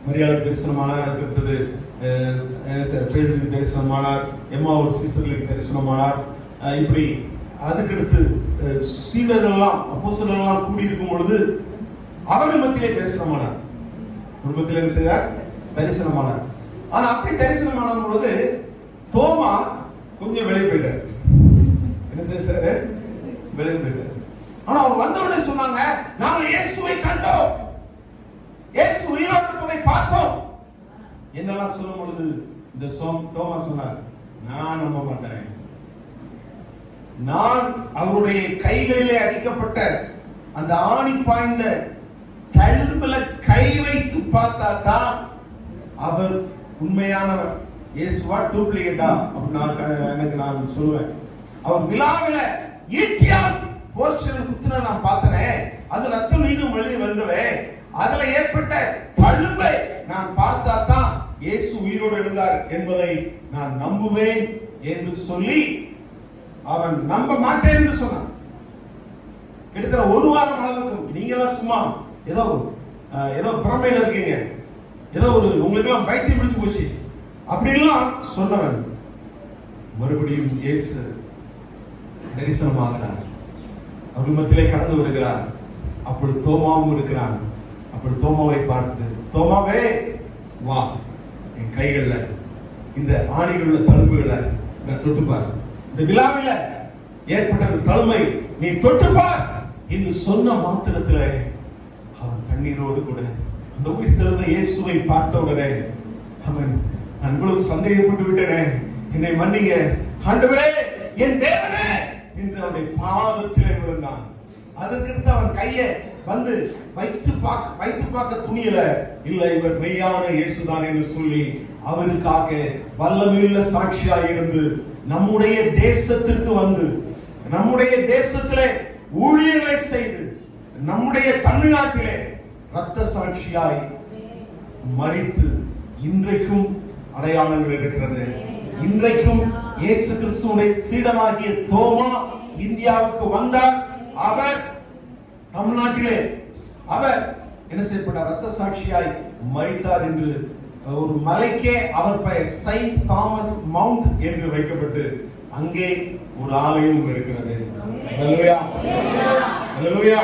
மரியாளுக்கு தரிசனமானார், அடுத்தது பேதுருக்கு தரிசனமானார், எம்மாவூர் சீசர்களுக்கு தரிசனமானார். இப்படி அதுக்கடுத்து சீடர்கள் எல்லாம் அப்போஸ்தலர்கள் எல்லாம் கூடி இருக்கும் பொழுது அவர்கள் மத்தியிலே தரிசனமானார். குடும்பத்தில் என்ன செய்தார்? தரிசனமானார். ஆனா அப்படி தரிசனமான பொழுது தோமா கொஞ்சம் வெளியே போயிட்டார். என்ன செய்ய வெளியே போயிட்டார். ஆனா அவர் வந்தவுடனே சொன்னாங்க, நாங்கள் இயேசுவை கண்டோம், இயேசு உயிரோடு இருப்பதை பார்த்தோம் என்னெல்லாம் சொல்லும் பொழுது இந்த தோமா சொன்னார், நான் நம்ப மாட்டேன். நான் அவருடைய கைகளிலே அடிக்கப்பட்ட அந்த ஆணி பாய்ந்த தழும்புல கை வைத்து பார்த்தா தான் அவர் உண்மையானவர். இயேசுவா டூப்ளிகேட்டா அப்படின்னு நான் சொல்லுவேன். அவர் விழாவில ஈட்டியால் போர்ஷன் குத்துன நான் பார்த்தனே, அது ரத்தம் நீரும் வெளியே வந்தவே, அதுல ஏற்பட்ட தழும்பை நான் பார்த்தா தான் இயேசு உயிரோடு எழுந்தார் என்பதை நான் நம்புவேன் என்று சொல்லி அவன் நம்ப மாட்டேன் என்று சொன்னான். கிட்டத்தட்ட ஒரு வாரம் அளவுக்கு நீங்க எல்லாம் சும்மா ஏதோ பிரமையில இருக்கீங்க, ஏதோ உங்களுக்கு எல்லாம் பைத்தியம் பிடிச்சு போச்சு அப்படிலாம் சொன்னவன் மறுபடியும் இயேசு தரிசனமாகிறார், அவர்கள் மத்தியிலே கடந்து வருகிறார். அப்படி தோமாவும் இருக்கிறான். அப்படி தோமாவை பார்த்து, தோமாவே வா, என் கைகள்ல இந்த ஆணிகள் உள்ள தழும்புகளை நான் தொட்டுப்பார், இந்த விழாவில ஏற்பட்ட தழுமை நீ தொட்டுப்பார் என்று சொன்ன மாத்திரத்தில் அவன் கண்ணீரோடு கூட அந்த உயிர்த்தெழுந்த இயேசுவை பார்த்தவுடனே அவன், நான் இவ்வளவு சந்தேகப்பட்டு விட்டேனே, என்னை மன்னிங்க ஆண்டவரே, என் தேவனே என்று அவனுடைய பாதத்திலே விழுந்தான். அதற்கடுத்து அவன் கையை வந்து வைத்து பார்க்க துணியல, இல்லை இவர் மெய்யான இயேசுதான் என்று சொல்லி அவருக்காக வல்லமையுள்ள சாட்சியாய் இருந்து நம்முடைய தேசத்திற்கு வந்து நம்முடைய தேசத்திலே ஊழியர்களை செய்து நம்முடைய தமிழ்நாட்டிலே இரத்த சாட்சியாய் மரித்து இன்றைக்கும் அடையாளங்கள் இருக்கிறது. இன்றைக்கும் இயேசு கிறிஸ்துவுடைய சீடனாகிய தோமா இந்தியாவுக்கு வந்தார். அவர் தமிழ்நாட்டிலே அவர் என்ன செய்யப்பட்டார், இரத்த சாட்சியாய் மரித்தார் என்று ஒரு மலைக்கே அவர் பெயர் செயின்ட் தாமஸ் மவுண்ட் என்று வைக்கப்பட்டு அங்கே ஒரு ஆலயம் இருக்கிறது. ஹல்லேலூயா, ஹல்லேலூயா.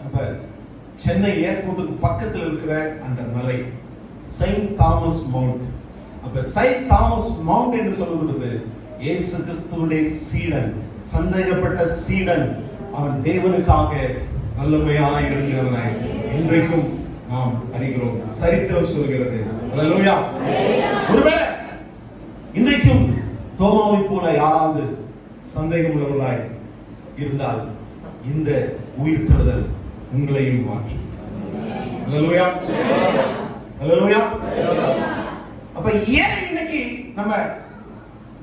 அப்ப சென்னை ஏர்போர்ட்டுக்கு பக்கத்தில் இருக்கிற அந்த மலை செயின்ட் தாமஸ் மவுண்ட். அப்ப செயின்ட் தாமஸ் மவுண்ட் என்று சொல்லப்படுது இயேசு கிறிஸ்துவுடைய சீடன், சந்தேகப்பட்ட சீடன். அவன் தேவனுக்காக வல்லமையாய் இருக்கிறவனாய் இன்றைக்கும் நாம் அறிகிறோம், சரித்திரம் சொல்கிறது. ஹல்லேலூயா. ஒருவேளை இன்றைக்கும் தோமாவை போல யாராவது சந்தேகம் உள்ளவர்களாய் இருந்தால் இந்த உயிர்த்தெழுதல் உங்களையும் மாற்றும். ஹல்லேலூயா, ஹல்லேலூயா. அப்ப ஏன் இன்னைக்கு நம்ம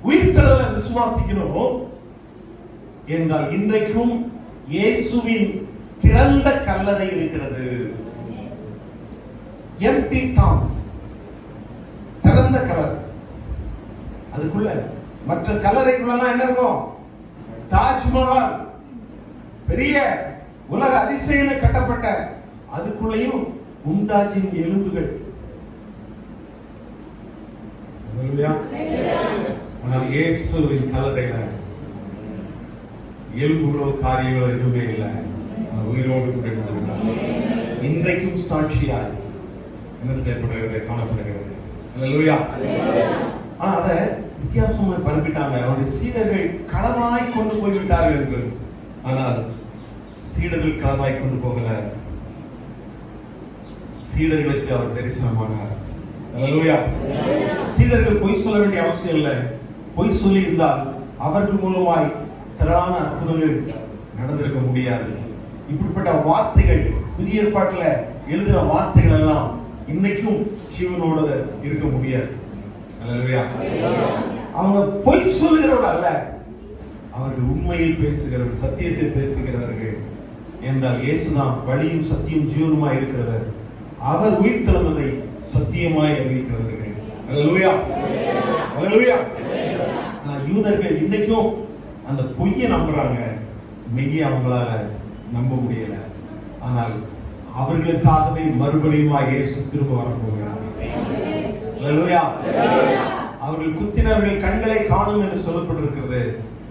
உயிர்த்தெழுதலை விசுவாசிக்கணும் என்றால், இன்றைக்கும் இயேசுவின் திறந்த கல்லறை இருக்கிறது. எம்டி டாம், திறந்த கல்லறை. அதுக்குள்ள மற்ற கல்லறைக்குள்ளலாம் என்ன இருக்கும்? தாஜ்மஹால் பெரிய உலக அதிசயம் கட்டப்பட்ட அதுக்குள்ளேயும் மும்தாஜின் எலும்புகள். ஆனால் இயேசுவின் கல்லறையில எலும்புகளோ காரியங்களோ எதுவுமே இல்லை, உயிரோடு கூட இருந்திருக்கிறார். இன்றைக்கும் சாட்சியாய் என்ன செய்யப்படுகிறது, காணப்படுகிறது. ஹல்லேலூயா. ஆனா அதை வித்தியாசமா பரப்பிட்டாங்க. அவருடைய சீடர்கள் களமாய் கொண்டு போய்விட்டார்கள் என்று. ஆனால் சீடர்கள் களமாய் கொண்டு போகல, சீடர்களுக்கு அவர் தரிசனமானார். ஹல்லேலூயா. சீடர்கள் பொய் சொல்ல வேண்டிய அவசியம் இல்லை. பொய் சொல்லி இருந்தால் அவர்கள் மூலமாய் திரளான அற்புதங்கள் நடந்திருக்க முடியாது. இப்படிப்பட்ட வார்த்தைகள் புதிய ஏற்பாட்டில் எழுதின வார்த்தைகள் எல்லாம் இன்னைக்கும் ஜீவனோட இருக்க முடியாது. ஹல்லேலூயா. அவங்க பொய் சொல்லுகிறவர்கள் அல்ல, அவர்கள் உண்மையில் பேசுகிறவர்கள், சத்தியத்தை பேசுகிறவர்கள். என்றால் இயேசுதான் வழியும் சத்தியம் ஜீவனுமாய் இருக்கிறவர். அவர் உயிர்த்தெழுந்ததை சத்தியமாய் அறிவிக்கிறவர்கள். ஹல்லேலூயா, ஹல்லேலூயா. யூதர்கள் இன்னைக்கும் அந்த பொய்யை நம்புறாங்க, மெய்யை அவங்களால நம்ப முடியல. ஆனால் அவர்களுக்காகவே மறுபடியும் இயேசு திரும்ப வரப்போகிறார். ஹல்லேலூயா. அவர்கள் குத்தினவர்கள் கண்களை காணும் என்று சொல்லப்பட்டிருக்கிறது.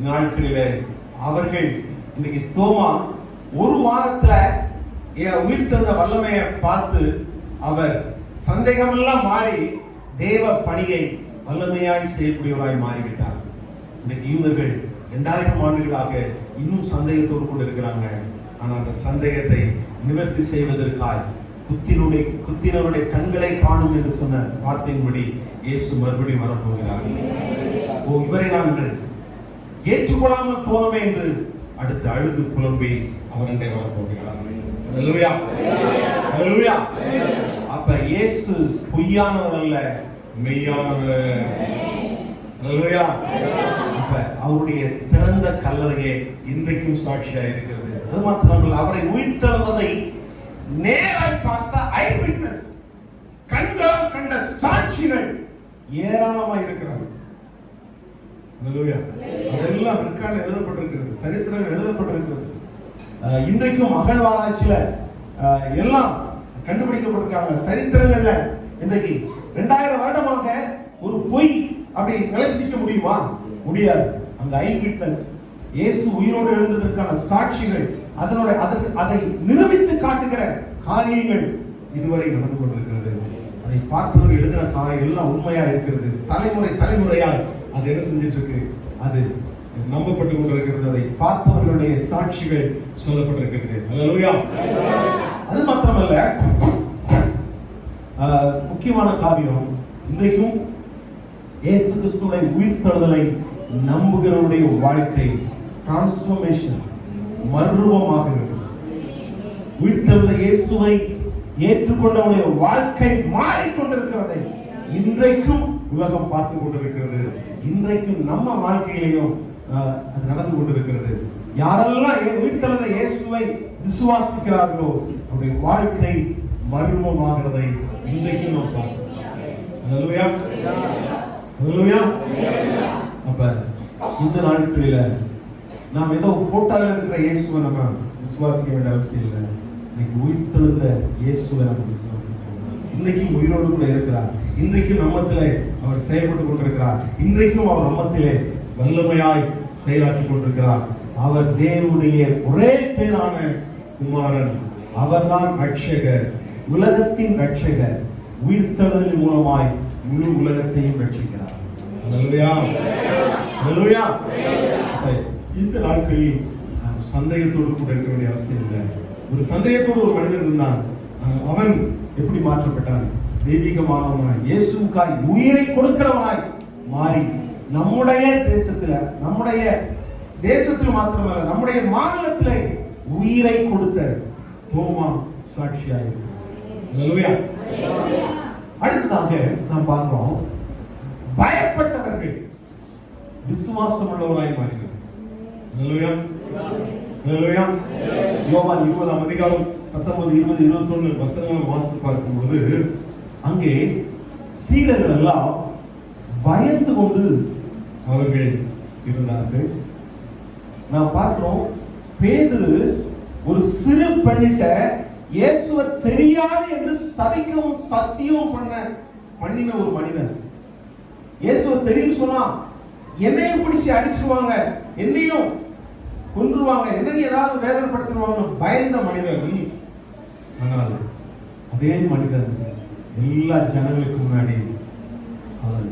நாட்களிலே அவர்கள் இன்னைக்கு தோமா ஒரு வாரத்துல உயிர்த்தெழுந்த வல்லமையை பார்த்து அவர் சந்தேகமெல்லாம் மாறி தேவ பணியை வல்லமையாய் செய்யக்கூடியவராய் மாறிவிட்டார். இன்னைக்கு யூதர்கள் 2000 ஆண்டுகளாக இன்னும் சந்தேகத்தோடு கொண்டு இருக்கிறாங்க. ஆனால் அந்த சந்தேகத்தை நிவர்த்தி செய்வதற்காக குத்தினவருடைய கண்களை காணும் என்று சொன்ன வார்த்தையின்படி இயேசு மறுபடியும் வரப்போகிறார். இவரை நாங்கள் ஏற்றுக்கொள்ளாமல் போனோமே என்று அடுத்து அழுது புலம்பி அவரண்டை வரப்போகிறார். ஹல்லேலூயா, ஹல்லேலூயா. அப்ப இயேசு பொய்யானவர் அல்ல, மெய்யானவர். ஹல்லேலூயா. அப்ப அவருடைய திறந்த கல்லறையே இன்றைக்கும் சாட்சியா இருக்கிறது. அது மாத்திரமல்ல, அவரை உயிர்த்தெழுந்ததை நேராய் பார்த்த ஐ விட்னஸ், கண்களால் கண்ட சாட்சிகள் ஏராளமா இருக்கிறார்கள். அதெல்லாம் பிற்காலம் எழுதப்பட்டிருக்கிறது, சரித்திரம் எழுதப்பட்டிருக்கிறது. இன்றைக்கும் அகழ்வாராய்ச்சியில எல்லாம் கண்டுபிடிக்கப்பட்டிருக்காங்க. சரித்திரங்கள்ல இன்றைக்கு 2000 வருடமாக ஒரு பொய் அப்படி நிலைச்சிக்க முடியுமா? முடியாது. அந்த ஐ விட்னஸ், இயேசு உயிரோடு எழுந்ததற்கான சாட்சிகள், அதை நிரூபித்து காட்டுகிற காரியங்கள் இதுவரை நடந்து கொண்டிருக்கிறது. அதை பார்த்தவர் எழுதின காரியம் எல்லாம் உண்மையா இருக்கிறது. தலைமுறையாய் அது என்ன செஞ்சிட்டு இருக்கு? அது நம்பப்பட்டு கொண்டிருக்கிறது. அதை பார்த்தவர்களுடைய சாட்சிகள் சொல்லப்பட்டிருக்கிறது. அல்லேலூயா. அது மாத்திரமல்ல, முக்கியமான காரியம், இன்றைக்கும் இயேசு கிறிஸ்துவை உயிர்த்தெழுதலை நம்புகிறவருடைய வாழ்க்கை டிரான்ஸ்ஃபர்மேஷன், மறுரூபமாகிறது. உயிர்த்தெழுந்த இயேசுவை ஏற்றுக்கொண்டவருடைய வாழ்க்கை மாறிக்கொண்டிருக்கிறதை இன்றைக்கும் உலகம் பார்த்து கொண்டிருக்கிறது. இன்றைக்கும் நம்ம வாழ்க்கையிலையும் அது நடந்து கொண்டிருக்கிறது. யாரெல்லாம் உயிர்த்தெழுந்த இயேசுவை விசுவாசிக்கிறார்களோ அவருடைய வாழ்க்கை மர்மமாகிறதை இன்றைக்கும் நாம் பார்க்கிறோம். அல்லேலூயா. அல்லேலூயா. அப்ப இந்த நாட்களில நாம் ஏதோ போட்டோல இருக்கிற இயேசுவை நம்ம விசுவாசிக்க வேண்டிய அவசியம் இல்லை. இன்னைக்கு உயிர்த்தெழுந்த இயேசுவை நம்ம விசுவாசிக்கிறோம். இன்றைக்கும் உயிரோடு கூட இருக்கிறார். இன்றைக்கும் நம்மத்திலே அவர் செயல்பட்டு கொண்டிருக்கிறார். இன்றைக்கும் அவர் நம்மத்திலே வல்லமையாய் செயலாற்றி கொண்டிருக்கிறார். அவர் தேவனுடைய ஒரே பேரான குமாரன். அவர்தான் ரட்சகர், உலகத்தின் ரட்சகர். உயிர்த்தெழுதலின் மூலமாய் முழு உலகத்தையும் ரட்சிக்கிறார். அல்லேலூயா. அல்லேலூயா. இந்த நாட்களில் சந்தேகத்தோடு கூட இருக்க வேண்டிய அவசியம் இல்லை. ஒரு சந்தேகத்தோடு ஒரு மனிதன் இருந்தான். அவன் எப்படி மாற்றப்பட்டான்? தெய்வீகமானவனாய், இயேசுவுக்காய் உயிரை கொடுக்கிறவனாய் மாறி நம்முடைய தேசத்தில் மாத்திரமல்ல, நம்முடைய மாநிலத்திலே உயிரை கொடுத்த தோமா சாட்சியாயிருக்கு. அல்லேலூயா. அடுத்ததாக நாம் பார்க்கிறோம், பயப்பட்டவர்கள் விசுவாசம் உள்ளவராய் மாறினார். அல்லேலூயா. அல்லேலூயா. யோவான் 20ஆம் அதிகாரம் 19, 20, 21 வசனங்களை வாசித்து பார்க்கும் பொழுது அங்கே சீடர்கள் எல்லாம் பயந்து கொண்டு அவர்கள் இருந்தார்கள். நாம் பார்க்கிறோம், பேதுரு ஒரு சிறு பெண்ணிட்ட இயேசுவை தெரியாது என்று சபிக்கவும் சத்தியம் பண்ணின ஒரு மனிதன். இயேசுவை தெரியும் சொன்னா என்னையும் பிடிச்சி அடிச்சிருவாங்க, என்னையும் கொன்றுவாங்க, என்னையும் ஏதாவது வேதனைப்படுத்திடுவாங்க பயந்த மனிதன். ஆனால் அதே மனிதன் எல்லா ஜனங்களுக்கு முன்னாடி அவர்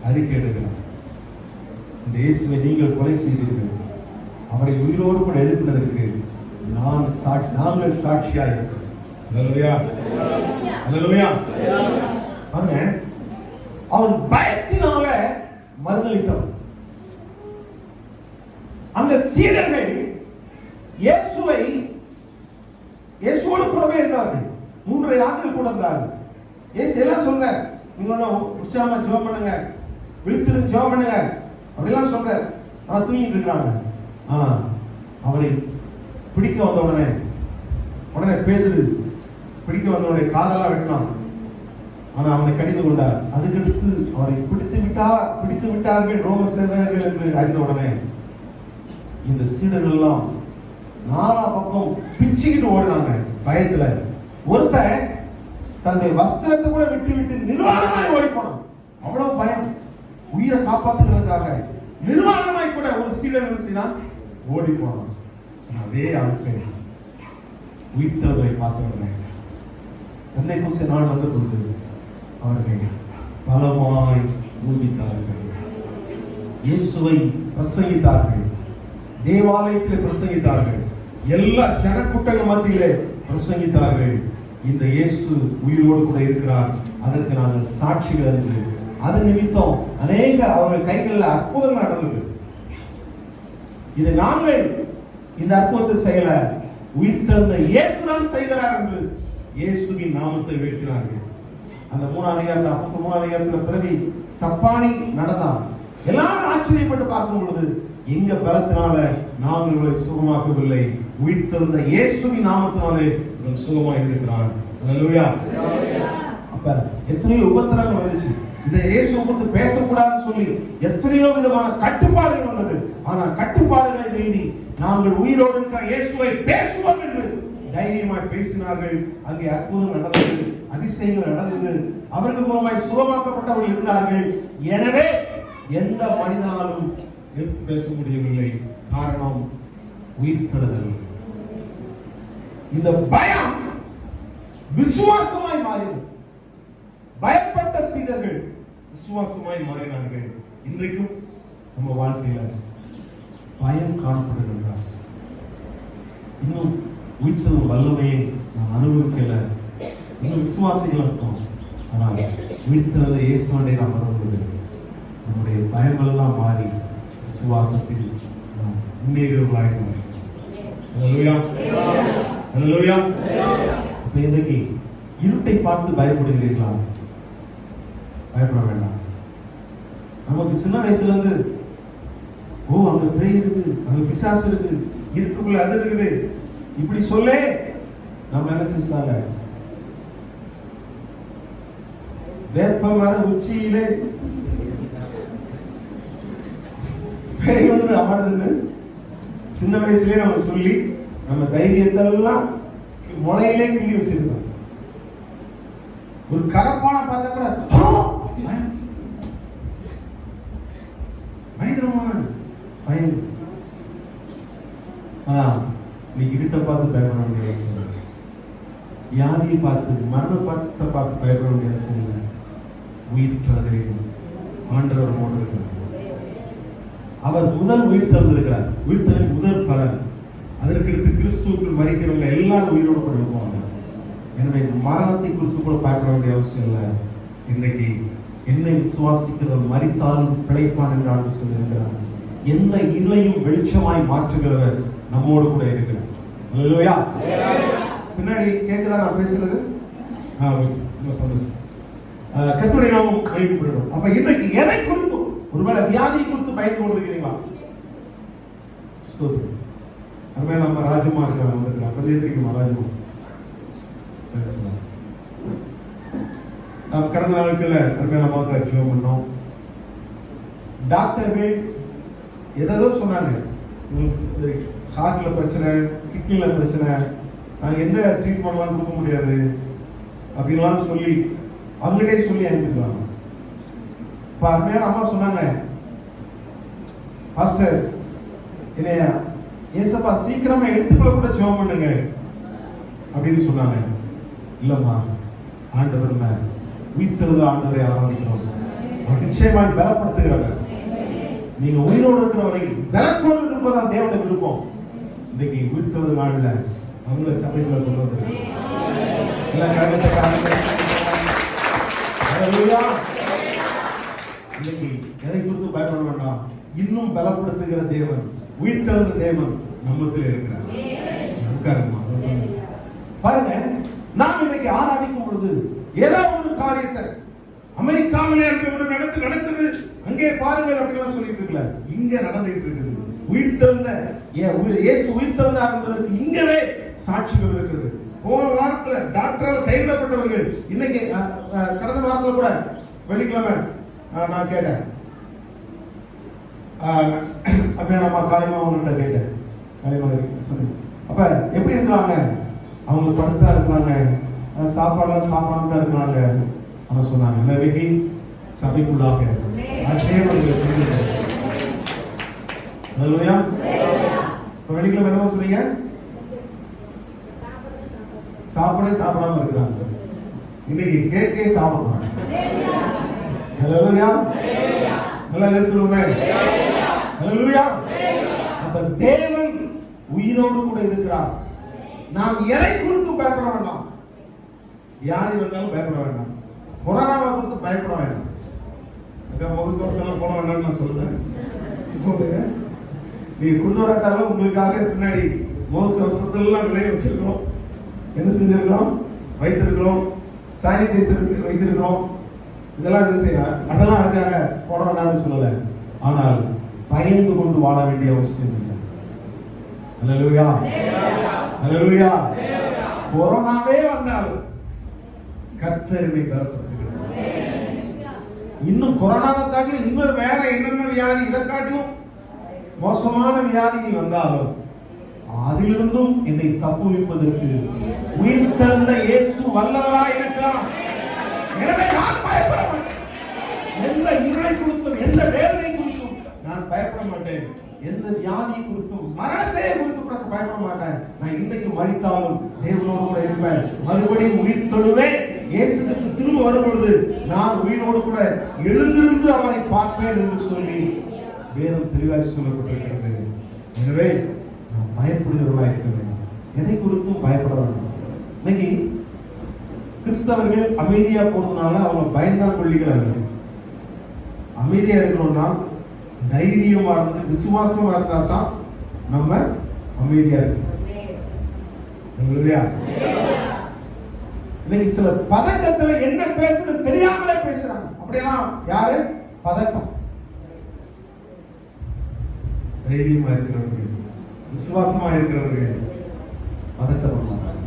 அறிக்கை எடுக்கிறார். இந்த இயேசுவை நீங்கள் கொலை செய்தீர்கள், அவரை உயிரோடு கூட எழுப்பினதற்கு நாங்கள் சாட்சியா இருக்கிறோம். அல்லேலூயா. அல்லேலூயா. பாருங்க, அவன் பயத்தினால மறுதலித்தான். அந்த சீடர்கள் இயேசுவோடு கூடவே இருந்தார்கள். 3.5 ஆண்டுகள் கூட இருந்தார்கள். இயேசு எல்லாம் சொல்ற, நீங்க உற்சாகமா ஜெபம் பண்ணுங்க, விழித்திருந்து ஜெபம் பண்ணுங்க அப்படிலாம் சொல்ற. ஆனா தூங்கிட்டு இருக்கிறாங்க. ஆனா அவரை பிடிக்க வந்த உடனே பேதுரு பிடிக்க வந்தவனுடைய காதெல்லாம் வெட்டினான். ஆனா அவனை கடிந்து கொண்டார். அதுக்கடுத்து அவரை பிடித்து விட்டார்கள் ரோம சேவகர்கள் என்று அறிந்த உடனே இந்த சீடர்கள் எல்லாம் 4 பக்கம் பிச்சுக்கிட்டு ஓடினாங்க பயத்துல. ஒருத்தன் தன்னுடைய வஸ்திரத்தை கூட விட்டு நிர்வாணமாய் ஓடி போனான். அவ்வளவு பயம், உயிரை காப்பாற்றுவதற்காக நிர்வாணமாய் கூட ஒரு சீடர்கள் செய்தான் ஓடி போனான். அதே ஆட்கள் உயிர்த்தவரை பார்த்தவர்கள் என்னை குறித்த நாள் வந்த பொழுது அவர்கள் பலமாய் ஊதித்தார்கள், இயேசுவை பிரசங்கித்தார்கள், தேவாலயத்தில் பிரசங்கித்தார்கள், எல்லா ஜனக்கூட்டங்கள் மத்தியிலே பிரசங்கித்தார்கள். இந்த இயேசு உயிரோடு கூட இருக்கிறார், அதற்கு நாங்கள் சாட்சிகள் என்று. அது நிமித்தம் அநேக அவர்கள் கைகளில் அற்புதங்கள் நடந்தது. இது நாங்கள் இந்த அற்புதத்தை செய்யல, உயிர்த்தெழுந்த இயேசுதான் செய்கிறார் என்று இயேசுவின் நாமத்தை வைக்கிறார்கள். அந்த 3ஆம் அதிகாரத்தில் பிறவி சப்பானி நடந்தான். எல்லாரும் ஆச்சரியப்பட்டு பார்க்கும் பொழுது எங்க பலத்தினால நாம் இவர்களை சுகமாக்கவில்லை, உயிர்த்தெழுந்த இயேசுவின் நாமத்தினாலே இவர்கள் சுகமாக இருக்கிறார். அல்லேலூயா. அப்ப எத்தனையோ உபத்திரங்கள் வந்துச்சு, இதை இயேசுவை குறித்து பேசக்கூடாதுன்னு சொல்லி எத்தனையோ விதமான கட்டுப்பாடுகள் வந்தது. ஆனா கட்டுப்பாடுகளை மீறி நாங்கள் உயிரோடு இருக்கிற இயேசுவை பேசுவோம் என்று தைரியமாய் பேசினார்கள். அங்கே அற்புதம் நடந்தது, அதிசயங்கள் நடந்தது, அவர்கள் மூலமாய் சுகமாக்கப்பட்டவர்கள் இருந்தார்கள். எனவே எந்த மனிதனாலும் எடுத்து பேச முடியவில்லை. காரணம் உயிர்த்தெழுதல். இந்த பயம் விசுவாசமாய் மாறினது. பயப்பட்ட சீடர்கள் விசுவாசமாய் மாறினார்கள். இன்றைக்கும் நம்ம வாழ்க்கையில பயம் காணப்படுகின்றார். இன்னும் உயிர்த்தெழுதல் வல்லமையை நாம் அனுபவிக்கல, இன்னும் விசுவாசிகள் இருக்கோம். ஆனால் உயிர்த்தெழுதல் இயேசுவை நாம் வரும்போது நம்முடைய பயமெல்லாம் மாறி விசுவாசத்தில் நாம் முன்னேறியவர்களாக மாறி. அல்லேலூயா. அல்லேலூயா. இப்ப இன்னைக்கு இருட்டை பார்த்து பயப்படுகிறீர்களா? பயப்பட வேண்டாம். நமக்கு சின்ன வயசுல இருந்து அங்க பேய் இருக்கு, அங்க பிசாசு இருக்கு, இருட்டுக்குள்ள அது இருக்குது இப்படி சொல்ல நம்ம என்ன செஞ்சாங்க, வேப்ப மர உச்சியிலே பேய் ஒன்று ஆடுதுன்னு சின்ன வயசுலயே நம்ம சொல்லி நம்ம தைரியத்தெல்லாம் முளையிலே கிள்ளி வச்சிருக்கோம். ஒரு கரப்பான பார்த்தா கூட பயங்கரமான பயம். நீ இருட்டை பார்த்து பயப்பட வேண்டிய அவசியம் இல்லை, வியாதியை பார்த்து மரணத்தை பார்த்து பயப்பட வேண்டிய அவசியம் இல்லை. உயிர் ஆண்டவர் மூடு இருக்கிறார். அவர் முதல் உயிர் திறந்திருக்கிறார். உயிர்த்தலின் முதல் பலன். அதற்கடுத்து கிறிஸ்துவுக்குள் மரிக்கிறவங்க எல்லாரும் உயிரோடு கூட இருப்பாங்க. எனவே மரணத்தை குறித்து கூட பயப்பட வேண்டிய அவசியம் இல்லை. இன்றைக்கு என்னை விசுவாசிக்கிறவர் மரித்தாலும் பிழைப்பான் என்று ஆண்டு சொல்லியிருக்கிறார். எந்த இருளையும் வெளிச்சமாய் மாற்றுகிறவர் நம்மோடு கூட இருக்கிறார். அல்லேலூயா. பின்னாடி கேட்குதா நான் பேசுறது? கர்த்தருடைய நாமம் மகிமைப்படட்டும். அப்ப இன்னைக்கு எதை குறித்து, ஒருவேளை வியாதியை குறித்து பயந்து கொண்டிருக்கிறீங்களா? அதுமாதிரி நம்ம ராஜமா இருக்காங்க வந்திருக்கலாம். கொஞ்சம் தெரியுமா ராஜமா? கடந்த நாட்கள்ல நம்ம ஜெபம் பண்ணோம். டாக்டர்கள் ஏதோ சொன்னாங்க, ஹார்ட்ல பிரச்சனை, கிட்னில பிரச்சனை, நாங்க எந்த ட்ரீட்மெண்ட்லாம் கொடுக்க முடியாது அப்படின்லாம் சொல்லி அவங்ககிட்டே சொல்லி அனுப்பிடுவாங்க. இப்ப அருமையான அம்மா சொன்னாங்க, பாஸ்டர் என்னைய ஏசப்பா சீக்கிரமா எடுத்துக்கொள்ள கூட ஜெபம் பண்ணுங்க அப்படின்னு சொன்னாங்க. இல்லம்மா, ஆண்டவர் உயிர்த்தெழுந்த ஆண்டவரை ஆராதிக்கிறோம். நிச்சயமாய் பலப்படுத்துகிறவர். நீங்க உயிரோடு இருக்கிற வரைக்கும் பலத்தோடு இருப்பதான் தேவனுடைய விருப்பம். இன்னைக்கு உயிர்த்தெழுந்த நாள்ல அவங்கள சபைகளை கொண்டு வந்து இன்னைக்கு எதை குறித்து பயப்பட வேண்டாம். இன்னும் பலப்படுத்துகிற தேவன், உயிர்த்தெழுந்த தேவன் நம்மத்தில் இருக்கிறார். பாருங்க, நாம் இன்னைக்கு ஆராதிக்கும் பொழுது ஏதாவது ஒரு காரியத்தை அமெரிக்காவிலே நடந்தது அங்கே பாருங்கள் அப்படிலாம் சொல்லிட்டு இருக்கல, இங்க நடந்துகிட்டு இருக்குது. உயிர்த்தெழுந்த இயேசு உயிர்த்தெழுந்தார் என்பதற்கு இங்கவே சாட்சிகள் இருக்குது. போன வாரத்துல டாக்டரால் கைவிடப்பட்டவர்கள் இன்னைக்கு கடந்த வாரத்துல கூட வெள்ளிக்கிழமை நான் கேட்டேன், நம்ம காளிமா அவங்கள்ட்ட கேட்டேன். காளிமா சொன்னேன், அப்ப எப்படி இருக்கிறாங்க? அவங்க படுத்தா இருக்கிறாங்க, சாப்பாடுலாம் சாப்பிடாம தான் இருக்கிறாங்க. ஆனா சொன்னாங்க இன்னைக்கு சபைக்குள்ளாக வெள்ளிக்கிழமை என்னமா சொன்னீங்க? சாப்பிட சாப்பிடாம இருக்கிறாங்க. இன்னைக்கு கேக்கே சாப்பிடுறாங்க. அப்ப தேவன் உயிரோடு கூட இருக்கிறார். நாம் எதை குறித்து பயப்பட வேண்டாம். வியாதி வந்தாலும் பயப்பட வேண்டாம். கொரோனாவை குறித்து பயப்பட வேண்டாம். முகக்கவசம் போட வேண்டாம்னு நான் சொல்றேன். நீங்க கொண்டு வரட்டாலும் உங்களுக்காக பின்னாடி முகக்கவசத்தெல்லாம் விலை வச்சிருக்கிறோம். என்ன செஞ்சிருக்கிறோம்? வைத்திருக்கிறோம். சானிடைசர் வைத்திருக்கிறோம். இதெல்லாம் என்ன செய்யலாம், அதெல்லாம் அதுக்காக போட வேண்டாம்னு சொல்லல. ஆனால் பயந்து கொண்டு வாழ வேண்டிய அவசியம் இல்லை. அல்லேலூயா, அல்லேலூயா. கொரோனாவே வந்தாலும் கர்த்தரை பலப்படுத்துகிறார். இன்னும் கொரோனாவை காட்டிலும் இன்னும் வேற என்னென்ன வியாதி, இதை காட்டிலும் மோசமான வியாதி நீ வந்தாலும் அதிலிருந்தும் என்னை தப்புவிப்பதற்கு உயிர் திறந்த இயேசு வல்லவராய் இருக்கிறார். எனவே நான் பயப்பட மாட்டேன். எந்த இருளை குறித்தும் எந்த வேதனை குறித்தும் நான் பயப்பட மாட்டேன். எந்த வியாதியை குறித்தும் மரணத்தையே குறித்து கூட பயப்பட மாட்டேன். நான் இன்றைக்கு மரித்தாலும் தேவனோடு கூட இருப்பேன். மறுபடியும் உயிர் தொழுவேன். இயேசு கிறிஸ்து திரும்ப வரும்பொழுது நான் உயிரோடு கூட எழுந்திருந்து அவரை பார்ப்பேன் என்று சொல்லி வேதம் தெளிவாக சொல்லப்பட்டிருக்கிறது. எனவே நாம் பயப்படுகிறவர்களாக இருக்க வேண்டும். எதை குறித்தும் பயப்பட வேண்டும். இன்னைக்கு கிறிஸ்தவர்கள் அமைதியா போறதுனால அவங்க பயந்தான் கொள்ளிகள் அல்ல. அமைதியா இருக்கணும்னா தைரியமா இருந்து விசுவாசமா இருந்தா தான் நம்ம அமைதியா இருக்கணும். இன்னைக்கு சில பதட்டத்துல என்ன பேசுறது தெரியாமலே பேசுறாங்க. அப்படியெல்லாம் யாரு பதட்டம்? தைரியமா இருக்கிறவர்கள், விசுவாசமா இருக்கிறவர்கள் பதட்டப்பட மாட்டாங்க.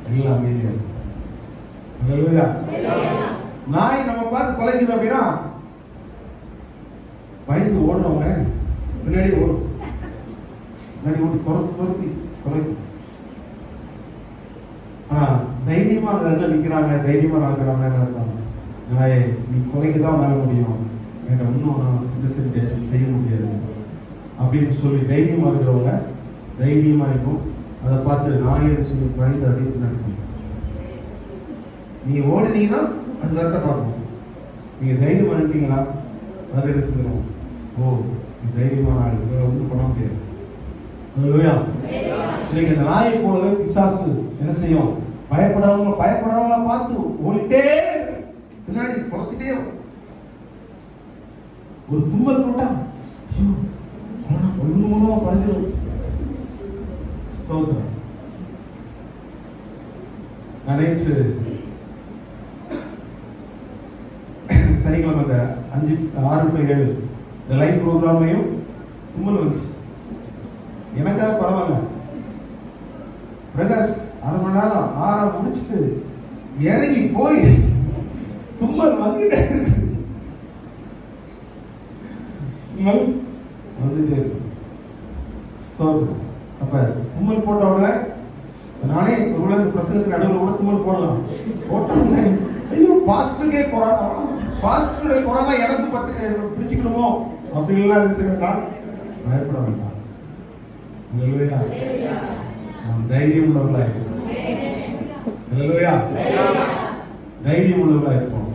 எல்லாம் அமைதியா இருக்கும். நாய் நம்ம பார்த்து கொலைக்குது அப்படின்னா பயந்து ஓடுறவங்க முன்னாடி ஓடும். முன்னாடி ஓடி துரத்தி கொலைக்கும். ஆனா தைரியமா அங்க நிக்கிறாங்க, தைரியமா நடக்கிறாங்க. நாயே நீ கொலைக்குதான் வர முடியும், என்கிட்ட இன்னும் நான் இது செய்ய முடியாது அப்படின்னு சொல்லி தைரியமா இருக்கிறவங்க தைரியமா இருக்கும். அதை பார்த்து நாயை சொல்லி பயந்து அப்படின்னு நினைக்கும். நீ ஓடினீங்கன்னா அது கரெக்டாக பார்க்கணும். நீங்க தைரியம் பண்ணிட்டீங்களா அதை என்ன சொல்லுவோம், ஓ நீ தைரியமான ஆள், இதை ஒன்றும் பண்ண முடியாது. இன்னைக்கு இந்த நாயை போலவே பிசாசு என்ன செய்யும், பயப்படாதவங்க பார்த்து ஓடிட்டே பின்னாடி துரத்திட்டே ஒரு தும்மல் போட்டா ஒன்று மூலமா பறந்துடும். ஸ்தோத்திரம். நான் நேற்று சனிக்கிழமை அந்த 5, 6 to 7 இந்த லைவ் ப்ரோக்ராமையும் தும்மல் வந்துச்சு. எனக்காக பரவாயில்ல. பிரகாஷ் 1/2 மணி நேரம் 6 முடிச்சுட்டு இறங்கி போய் தும்மல் வந்துட்டே இருக்கு. வந்துட்டே இருக்கு. அப்ப தும்மல் போட்ட உடனே நானே ஒரு பிரசங்கத்துக்கு நடுவில் கூட தும்மல் போடலாம். போட்ட உடனே ஐயோ பாஸ்டருக்கே கொரோனா, பாஸ்டருடைய கொரோனா எனக்கு பிடிச்சிக்கணுமோ அப்படின்லாம் விஷயம் பயப்பட வேண்டாம். நாம் தைரியம் உள்ளவர்களா இருக்கோம். தைரியம் உள்ளவர்களா இருப்போம்.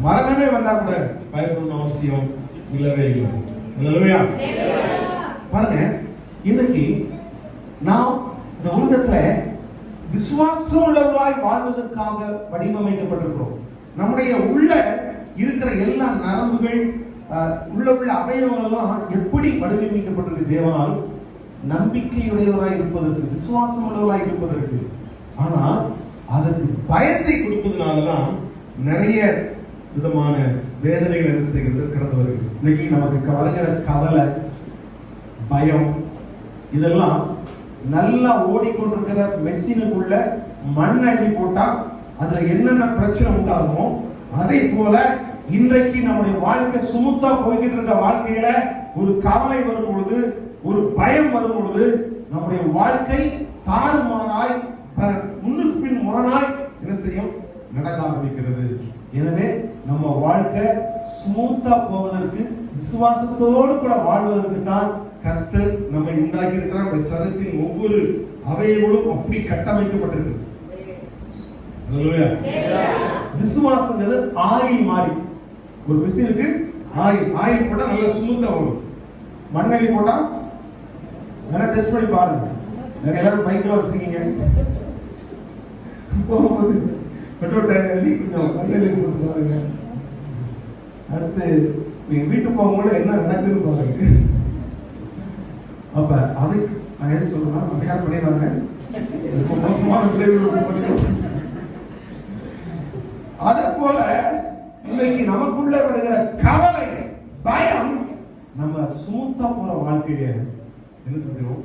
மரணமே வந்தா கூட பயப்படணும் அவசியம் இல்லவே இல்லை. பாருங்க, இன்னைக்கு நாம் இந்த உலகத்துல விசுவாசம் உள்ளவர்களாய் வாழ்வதற்காக வடிவமைக்கப்பட்டிருக்கிறோம். நம்முடைய உள்ள இருக்கிற எல்லா நரம்புகள், உள்ள அவயவங்கள் எல்லாம் எப்படி வடிவமைக்கப்பட்டிருக்கு தேவனால்? நம்பிக்கையுடையவராய் இருப்பதற்கு, விசுவாசம் உள்ளவராய் இருப்பதற்கு. ஆனா அதற்கு பயத்தை கொடுப்பதனாலதான் நிறைய விதமான வேதனைகள் என்ன செய்கிறது கடந்து வருகிறது. இன்னைக்கு நமக்கு வருகிற கவலை, பயம், இதெல்லாம் நல்லா ஓடிக்கொண்டிருக்கிற மெஷினுக்குள்ள மண் அள்ளி போட்டா அதுல என்னென்ன பிரச்சனை உண்டாகுமோ அதே போல இன்றைக்கு நம்முடைய வாழ்க்கை சுமுத்தா போய்கிட்டு இருக்க வாழ்க்கையில ஒரு கவலை வரும் பொழுது, ஒரு பயம் வரும் பொழுது நம்முடைய வாழ்க்கை தாறுமாறாய் முன்னுக்கு பின் முரணாய் என்ன செய்யும், நடக்க ஆரம்பிக்கிறது. எனவே நம்ம வாழ்க்கை ஸ்மூத்தா போவதற்கு, விசுவாசத்தோடு கூட வாழ்வதற்கு தான் கர்த்தர் நம்மை உண்டாக்கி இருக்கிறார். நம்முடைய சரீரத்தின் ஒவ்வொரு அவயவங்களும் அப்படி கட்டமைக்கப்பட்டிருக்கு. விசுவாசங்கிறது ஆயில் மாதிரி. ஒரு மிஷினுக்கு ஆயில் போட்டா நல்லா ஸ்மூத்தா வரும். மண்ணெண்ணி போட்டா வேணா டெஸ்ட் பண்ணி பாருங்க. நிறைய எல்லாரும் பைக்ல வச்சிருக்கீங்க, போகும்போது பெட்ரோல் டேங்க் அள்ளி கொஞ்சம் மண்ணெண்ணி போட்டு பாருங்க. அடுத்து நீங்க வீட்டுக்கு போகும்போது என்ன நடக்குதுன்னு பாருங்க. அப்ப அதுக்கு நான் எது சொல்றேன்னா, அடையாளம் பண்ணிடுறாங்க, மோசமான விளைவுகள். அதே போல இன்னைக்கு நமக்குள்ள வருகிற கவலை, பயம் நம்ம ஸ்மூத்தா போற வாழ்க்கைய என்ன செஞ்சிடும்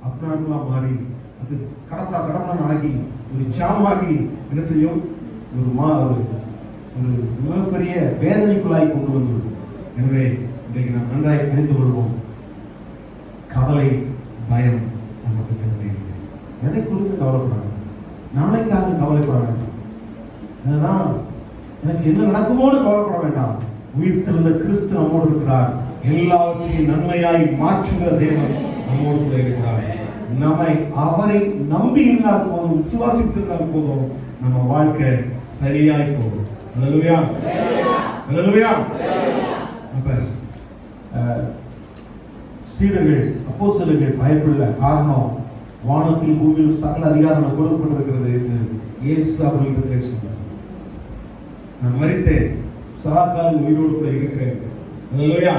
அப்நார்மலா மாறி அது கடப்படா ஆகி ஒரு ஜாமாகி என்ன செய்யும் ஒரு மிகப்பெரிய வேதனைக்குள்ளாய் கொண்டு வந்துவிடும். எனவே இன்றைக்கு நாம் நன்றாய் அறிந்து கொள்வோம், கவலை பயம் நமக்கு தேவையில்லை. எதை குறித்து கவலைப்படாது, நாளைக்காக கவலைப்பட வேண்டாம். என்னதான் எனக்கு என்ன நடக்குமோன்னு கவலைப்பட வேண்டாம். உயிர்த்தெழுந்த கிறிஸ்து நம்மோடு இருக்கிறார். எல்லாவற்றையும் நன்மையாய் மாற்றுகிற தேவன் நம்மோடு கூட இருக்கிறார். நம்மை அவரை நம்பி இருந்தால் போதும், விசுவாசித்திருந்தால் போதும், நம்ம வாழ்க்கை சரியாய் போகும். அல்லேலூயா, அல்லேலூயா. அப்ப சீடர்கள் அப்போஸ்தலர்கள் பயப்படல. காரணம், வானத்தில் பூமியில் சகல அதிகாரம் கொடுக்கப்பட்டிருக்கிறது என்று இயேசு அவர்களிடத்திலே சொன்னார். நான் மரித்தேன், சதாகாலம் உயிரோடு கூட இருக்கிறேன். அல்லேலூயா.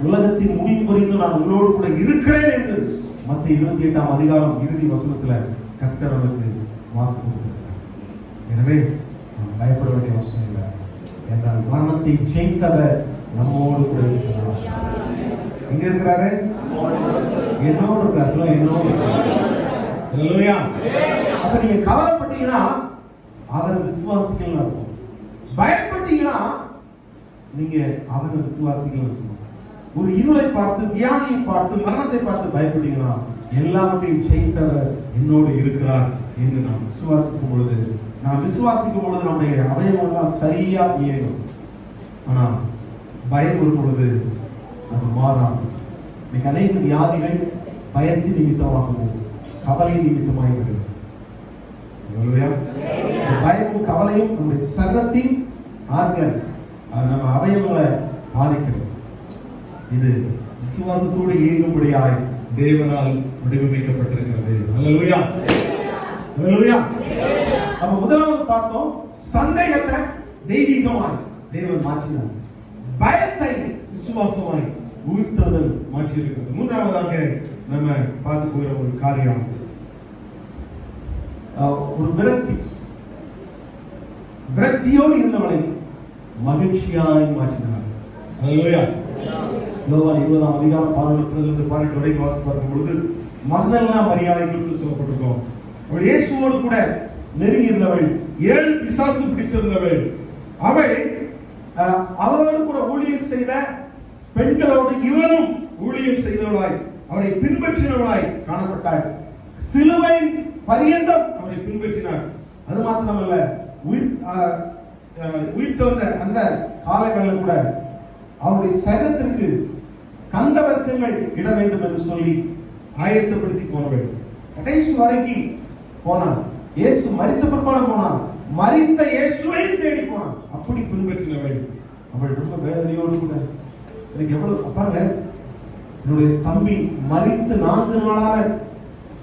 உலகத்தின் முடிவு வரைக்கும் நான் உங்களோடு கூட இருக்கிறேன் என்று மத்திய 28ஆம் அதிகாரம் இறுதி வசனத்துல கர்த்தர் நமக்கு வாக்கு கொடுத்திருக்கிறார். எனவே நாம் பயப்பட வேண்டிய அவசியம் இல்லை. என்றால் மரணத்தை ஜெயித்தவர் நம்மோடு கூட இருக்கிறார். எங்க இருக்கிறாரு? என்னோடு இருக்கிறார். சொல்ல என்னோடு இருக்கிறார். அப்ப நீங்க கவலைப்பட்டீங்கன்னா அவரை விசுவாசிக்கலாம் இருக்கும். பயப்பட்டீங்கன்னா நீங்க அவரை விசுவாசிக்கலாம் இருக்கும். ஒரு இருளை பார்த்து, வியாதியை பார்த்து, மரணத்தை பார்த்து பயப்பட்டீங்கன்னா எல்லாவற்றையும் ஜெயித்தவர் என்னோடு இருக்கிறார் என்று நாம் விசுவாசிக்கும் பொழுது நம்முடைய அவயவெல்லாம் சரியா இயங்கும். ஆனா பயம் ஒரு பொழுது அது மாறாது. இன்னைக்கு அநேக வியாதிகள் பயத்தின் நிமித்தமாகவும் கவலை நிமித்தமாகிறது. பயமும் கவலையும் நம்முடைய சரத்தின் ஆர்கன், நம்ம அவயவங்களை பாதிக்கிறது. இது விசுவாசத்தோடு இயங்கும்படியாய் தேவனால் வடிவமைக்கப்பட்டிருக்கிறது. அல்லேலூயா, அல்லேலூயா. அப்ப முதலாவது பார்த்தோம், சந்தேகத்தை தெய்வீகமாய் தேவன் மாற்றினார், பயத்தை விசுவாசமாய் உயிர்த்தெழுதல் மாற்றி இருக்கிறது. மூன்றாவதாக நம்ம பார்க்க போகிற ஒரு காரியம், ஒரு விரக்தியோடு இருந்தவனை மகிழ்ச்சியாய் மாற்றினார். அல்லேலூயா. யோவான் 20ஆம் அதிகாரம் 11 வரைக்கும் வாசி பார்க்கும் பொழுது மகதலேனா மரியாதைகளுக்கு சொல்லப்பட்டிருக்கோம். அவள் இயேசுவோடு கூட நெருங்கி இருந்தவள், 7 பிசாசு பிடித்திருந்தவள். அவள் அவரோடு கூட ஊழியம் செய்த பெண்களோடு இவரும் ஊழியம் செய்தவளாய், அவரை பின்பற்றினவளாய் காணப்பட்டாள். சிலுவை பரியந்தம் அவரை பின்பற்றினார். அது மாத்திரமல்ல, உயிர்த்தெழுந்த அந்த காலங்களில் கூட அவருடைய சரீரத்திற்கு கந்த வர்க்கங்கள் இட வேண்டும் என்று சொல்லி ஆயத்தப்படுத்தி போனவள். கடைசி வரைக்கும் போனான். இயேசு மரித்த பிற்பாடு போனான். மரித்த இயேசுவை தேடி போனான். அப்படி பின்பற்றினவள். அவள் ரொம்ப வேதனையோடு கூட, எனக்கு எவ்வளவு பாருங்க, என்னுடைய தம்பி மரித்து 4 நாளாக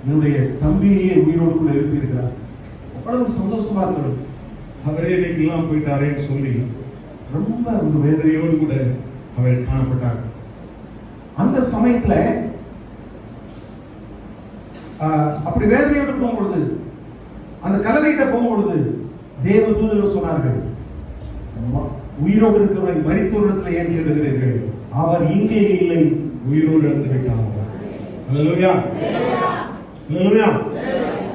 என்னுடைய தம்பியே உயிரோடு கூட எழுப்பி இருக்கிறார். அவ்வளவு சந்தோஷமா இருந்தது. அவரே இன்னைக்கு எல்லாம் போயிட்டாரேன்னு சொல்லி ரொம்ப ஒரு வேதனையோடு கூட அவள் காணப்பட்டார். அந்த சமயத்துல அப்படி வேதனையோடு போகும்பொழுது, அந்த கல்லறையிட்ட போகும்பொழுது தேவ தூதர்கள் சொன்னார்கள், உயிரோடு இருக்கிறவரை மரித்தோரிடத்துல ஏன் எழுதுகிறீர்கள்? அவர் இங்கே இல்லை, உயிரோடு எழுந்து விட்டார். அல்லேலூயா, அல்லேலூயா.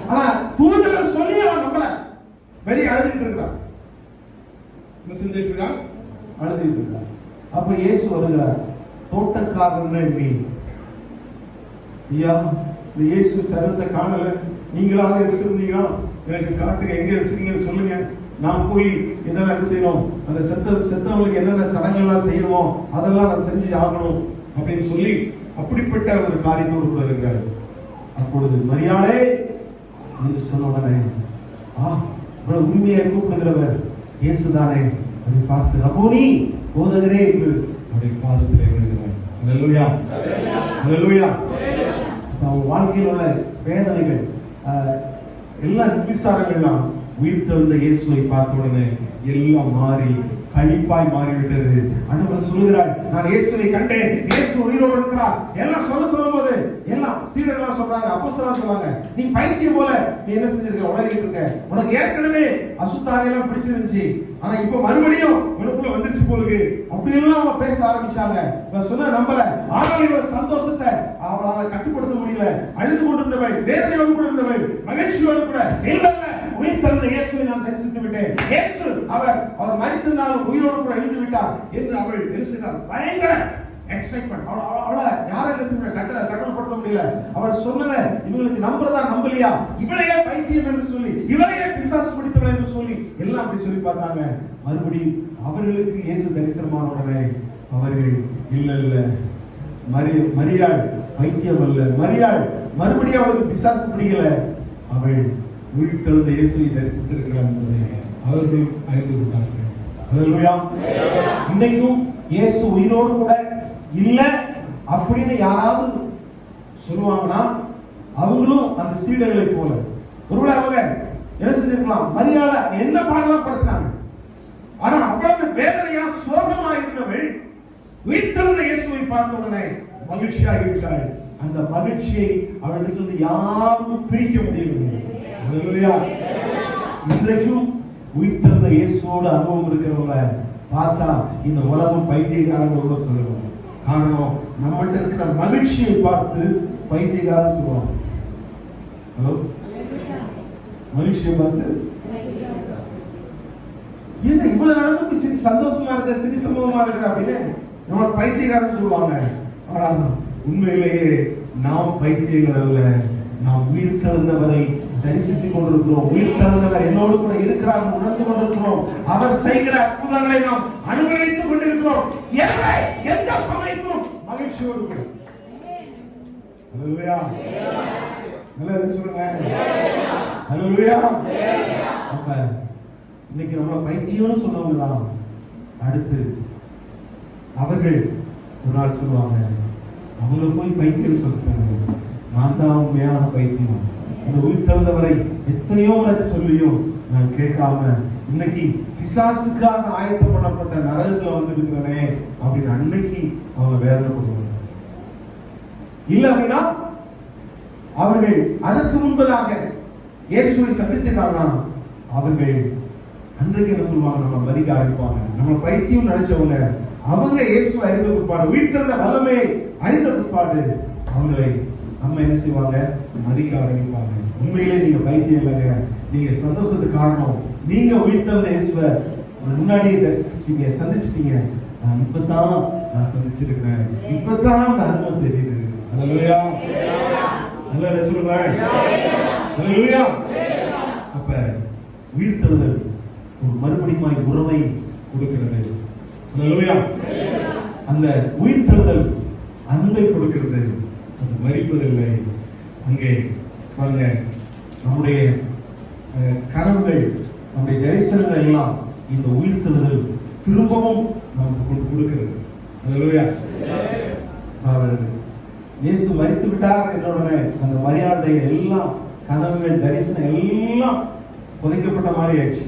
ஆனா தூதர்கள் சொல்லி அவன் நம்பல, வெளியே அழுதுட்டு இருக்கிறான். என்ன செஞ்சுட்டு இருக்கிறான்? அழுதுட்டு இருக்கிறான். அப்ப இயேசு வருகிறார். தோட்டக்காரன் நீ, ஐயா, இந்த இயேசு சரத்தை காணல, நீங்களாக எடுத்திருந்தீங்களா? எனக்கு காட்டுங்க, எங்க வச்சிருக்கீங்கன்னு சொல்லுங்க. நான் போய் இதெல்லாம் என்ன செய்யணும், அந்த செத்தவங்களுக்கு என்னென்ன சடங்கெல்லாம் செய்யணுமோ அதெல்லாம் நான் செஞ்சு ஆகணும் அப்படின்னு சொல்லி அப்படிப்பட்ட ஒரு காரியத்தோடு கூட இருக்கிறார். அப்பொழுது மரியாளே என்று சொன்ன உடனே, இவ்வளவு உரிமையை கூப்பிடுகிறவர் இயேசுதானே அதை பார்த்து, ரபோனி போதகரே என்று அவருடைய பாதத்திலே விழுகிறார். அல்லேலூயா, அல்லேலூயா. அவங்க வாழ்க்கையில் உள்ள வேதனைகள் எல்லா விசாரங்கள்லாம் உயிர்த்தெழுந்த இயேசுவை பார்த்த உடனே எல்லாம் மாறி கழிப்பாய் மாறிவிட்டது. ஆண்டவர் சொல்கிறார், நான் இயேசுவை கண்டேன், இயேசு உயிரோடு இருக்கிறார். எல்லாம் சொல்லும்போது எல்லாம் சீடர்களா சொல்றாங்க, அப்போஸ்தலர் சொல்றாங்க, நீ பைத்தியம் போல நீ என்ன செஞ்சிருக்க, உளறிட்டு இருக்க. உனக்கு ஏற்கனவே அசுத்தாவி எல்லாம் பிடிச்சிருந்துச்சு, ஆனா இப்ப மறுபடியும் உனக்குள்ள வந்துருச்சு போலுக்கு அப்படி எல்லாம் அவங்க பேச ஆரம்பிச்சாங்க. இவன் சொன்ன நம்பல. ஆனால் இவன் சந்தோஷத்தை அவளால் கட்டுப்படுத்த முடியல. அழுது கொண்டிருந்தவள், வேதனையோடு கூட இருந்தவள், மகிழ்ச்சியோடு கூட, இல்ல உயிர்த்தெழுந்த இயேசுவை நான் தரிசித்து விட்டேன், இயேசு அவர் மரித்திருந்தாலும் உயிரோடு கூட எழுந்து விட்டார் என்று அவள் எழுதுகிறார். பயங்கர எக்ஸைட்மென்ட். அவளை யாரும் என்ன செய்ய கட்டளைப்படுத்த முடியல. அவள் சொன்னத இவங்களுக்கு நம்புறதா நம்பலையா, இவளையே பைத்தியம் என்று சொல்லி, இவளையே பிசாசு பிடித்தவள் என்று சொல்லி எல்லாம் அப்படி சொல்லி பார்த்தாங்க. மறுபடியும் அவர்களுக்கு இயேசு தரிசனமான உடனே அவர்கள் இல்ல மரியாள் பைத்தியம் அல்ல, மரியாள் மறுபடியும் அவளுக்கு பிசாசு பிடிக்கல, அவள் உயிர்த்தெழுந்த இயேசுவை தரிசித்திருக்கிறார் என்பதை அவர்கள் அறிந்து கொண்டார்கள். ஹல்லேலூயா. இன்னைக்கும் இயேசு உயிரோடு கூட இல்ல அப்படின்னு யாராவது சொல்லுவாங்கன்னா அவங்களும் அந்த சீடர்களை போல ஒருவேளை அவங்க என்ன செஞ்சிருக்கலாம், மரியாதை என்ன பாடலாம் படுத்தினாங்க. ஆனா அவ்வளவு வேதனையா சோகமா இருந்தவள் உயிர்த்தெழுந்த இயேசுவை பார்த்த உடனே மகிழ்ச்சியாக இருக்கிறாள். அந்த மகிழ்ச்சியை அவளிடத்திலிருந்து யாரும் பிரிக்க முடியவில்லை. ஹல்லேலூயா. இன்றைக்கும் உயிர்த்தெழுந்த இயேசுவோட அனுபவம் இருக்கிறவங்க பார்த்தா இந்த உலகம் பைத்தியக்காரங்களோட சொல்லுவோம். காரணம், நம்மகிட்ட இருக்கிற மகிழ்ச்சியை பார்த்து பைத்தியக்காரன் சொல்லுவாங்க. ஹலோ, மகிழ்ச்சியை பார்த்து என்ன இவ்வளவு நடந்து சந்தோஷமா இருக்க, சிரித்தமா இருக்கிற அப்படின்னு நம்ம பைத்தியக்காரன் சொல்லுவாங்க. ஆனா உண்மையிலேயே நாம் பைத்தியங்கள் அல்ல, நாம் உயிர்த்தெழுந்தவரை தரிசித்துக் கொண்டிருக்கிறோம். உயிர்த்தெழுந்தவர் என்னோடு கூட இருக்கிறார் உணர்ந்து கொண்டிருக்கிறோம். அவர் செய்கிற அற்புதங்களை நாம் அனுபவித்துக் கொண்டிருக்கிறோம். எந்த சமயத்திலும் மகிழ்ச்சியோடு கூட. ஹல்லேலூயா. நல்லா சொல்லுங்க. ஹல்லேலூயா. அப்ப இன்னைக்கு நம்ம பைத்தியம்னு சொன்னவங்க தான் அடுத்து அவர்கள் ஒரு நாள் சொல்லுவாங்க, அவங்கள போய் பைத்தியம் சொல்லிட்டாங்க, நான் தான் உண்மையான பைத்தியம். இந்த உயிர்த்தெழுந்தவரை எத்தனையோ முறை சொல்லியும் நான் கேட்காம இன்னைக்கு பிசாசுக்காக ஆயத்தம் பண்ணப்பட்ட நரகத்துல வந்து இருக்கிறனே அப்படின்னு அன்னைக்கு அவங்க வேதனைப்படுவாங்க. இல்ல அப்படின்னா அவர்கள் அதற்கு முன்பதாக இயேசுவை சந்தித்தாங்கன்னா அவர்கள் அன்றைக்கு என்ன சொல்லுவாங்க, நம்ம மதிக்க ஆரம்பிப்பாங்க. நம்ம பைத்தியம் நினைச்சவங்க அவங்க இயேசுவை அறிந்த பிற்பாடு, உயிர்த்தெழுந்த வல்லமையை அறிந்த பிற்பாடு அவங்களை நம்ம என்ன செய்வாங்க, மதிக்க ஆரம்பிப்பாங்க. உண்மையிலே நீங்க பைத்தியம் இல்லைங்க, நீங்க சந்தோஷத்துக்கு காரணம் நீங்க உயிர்த்தெழுந்த இயேசுவை முன்னாடியே தரிசிச்சிட்டீங்க, சந்திச்சிட்டீங்க. நான் இப்பதான் நான் சந்திச்சிருக்கிறேன், இப்பதான் அந்த அருமை தெரியுது. ஹல்லேலூயா. ஹல்லேலூயா சொல்லுங்க. ஹல்லேலூயா. அப்ப உயிர்த்தெழுதல் ஒரு மறுபடியும் உறவை கொடுக்கிறது. ஹல்லேலூயா. அந்த உயிர்த்தெழுதல் அன்பை கொடுக்கிறது, அது மரிப்பதில்லை. அங்கே பாருங்க, நம்முடைய கனவுகள், நம்முடைய தரிசனங்கள் எல்லாம் இந்த உயிர்த்தெழுதல் திரும்பவும் நமக்கு கொடுக்கிறது. ஹல்லேலூயா. இயேசு மரித்து விட்டார் என்னுடனே அந்த மரியாதை எல்லாம் கனவுகள் தரிசனம் எல்லாம் புதைக்கப்பட்ட மாதிரி ஆயிடுச்சு.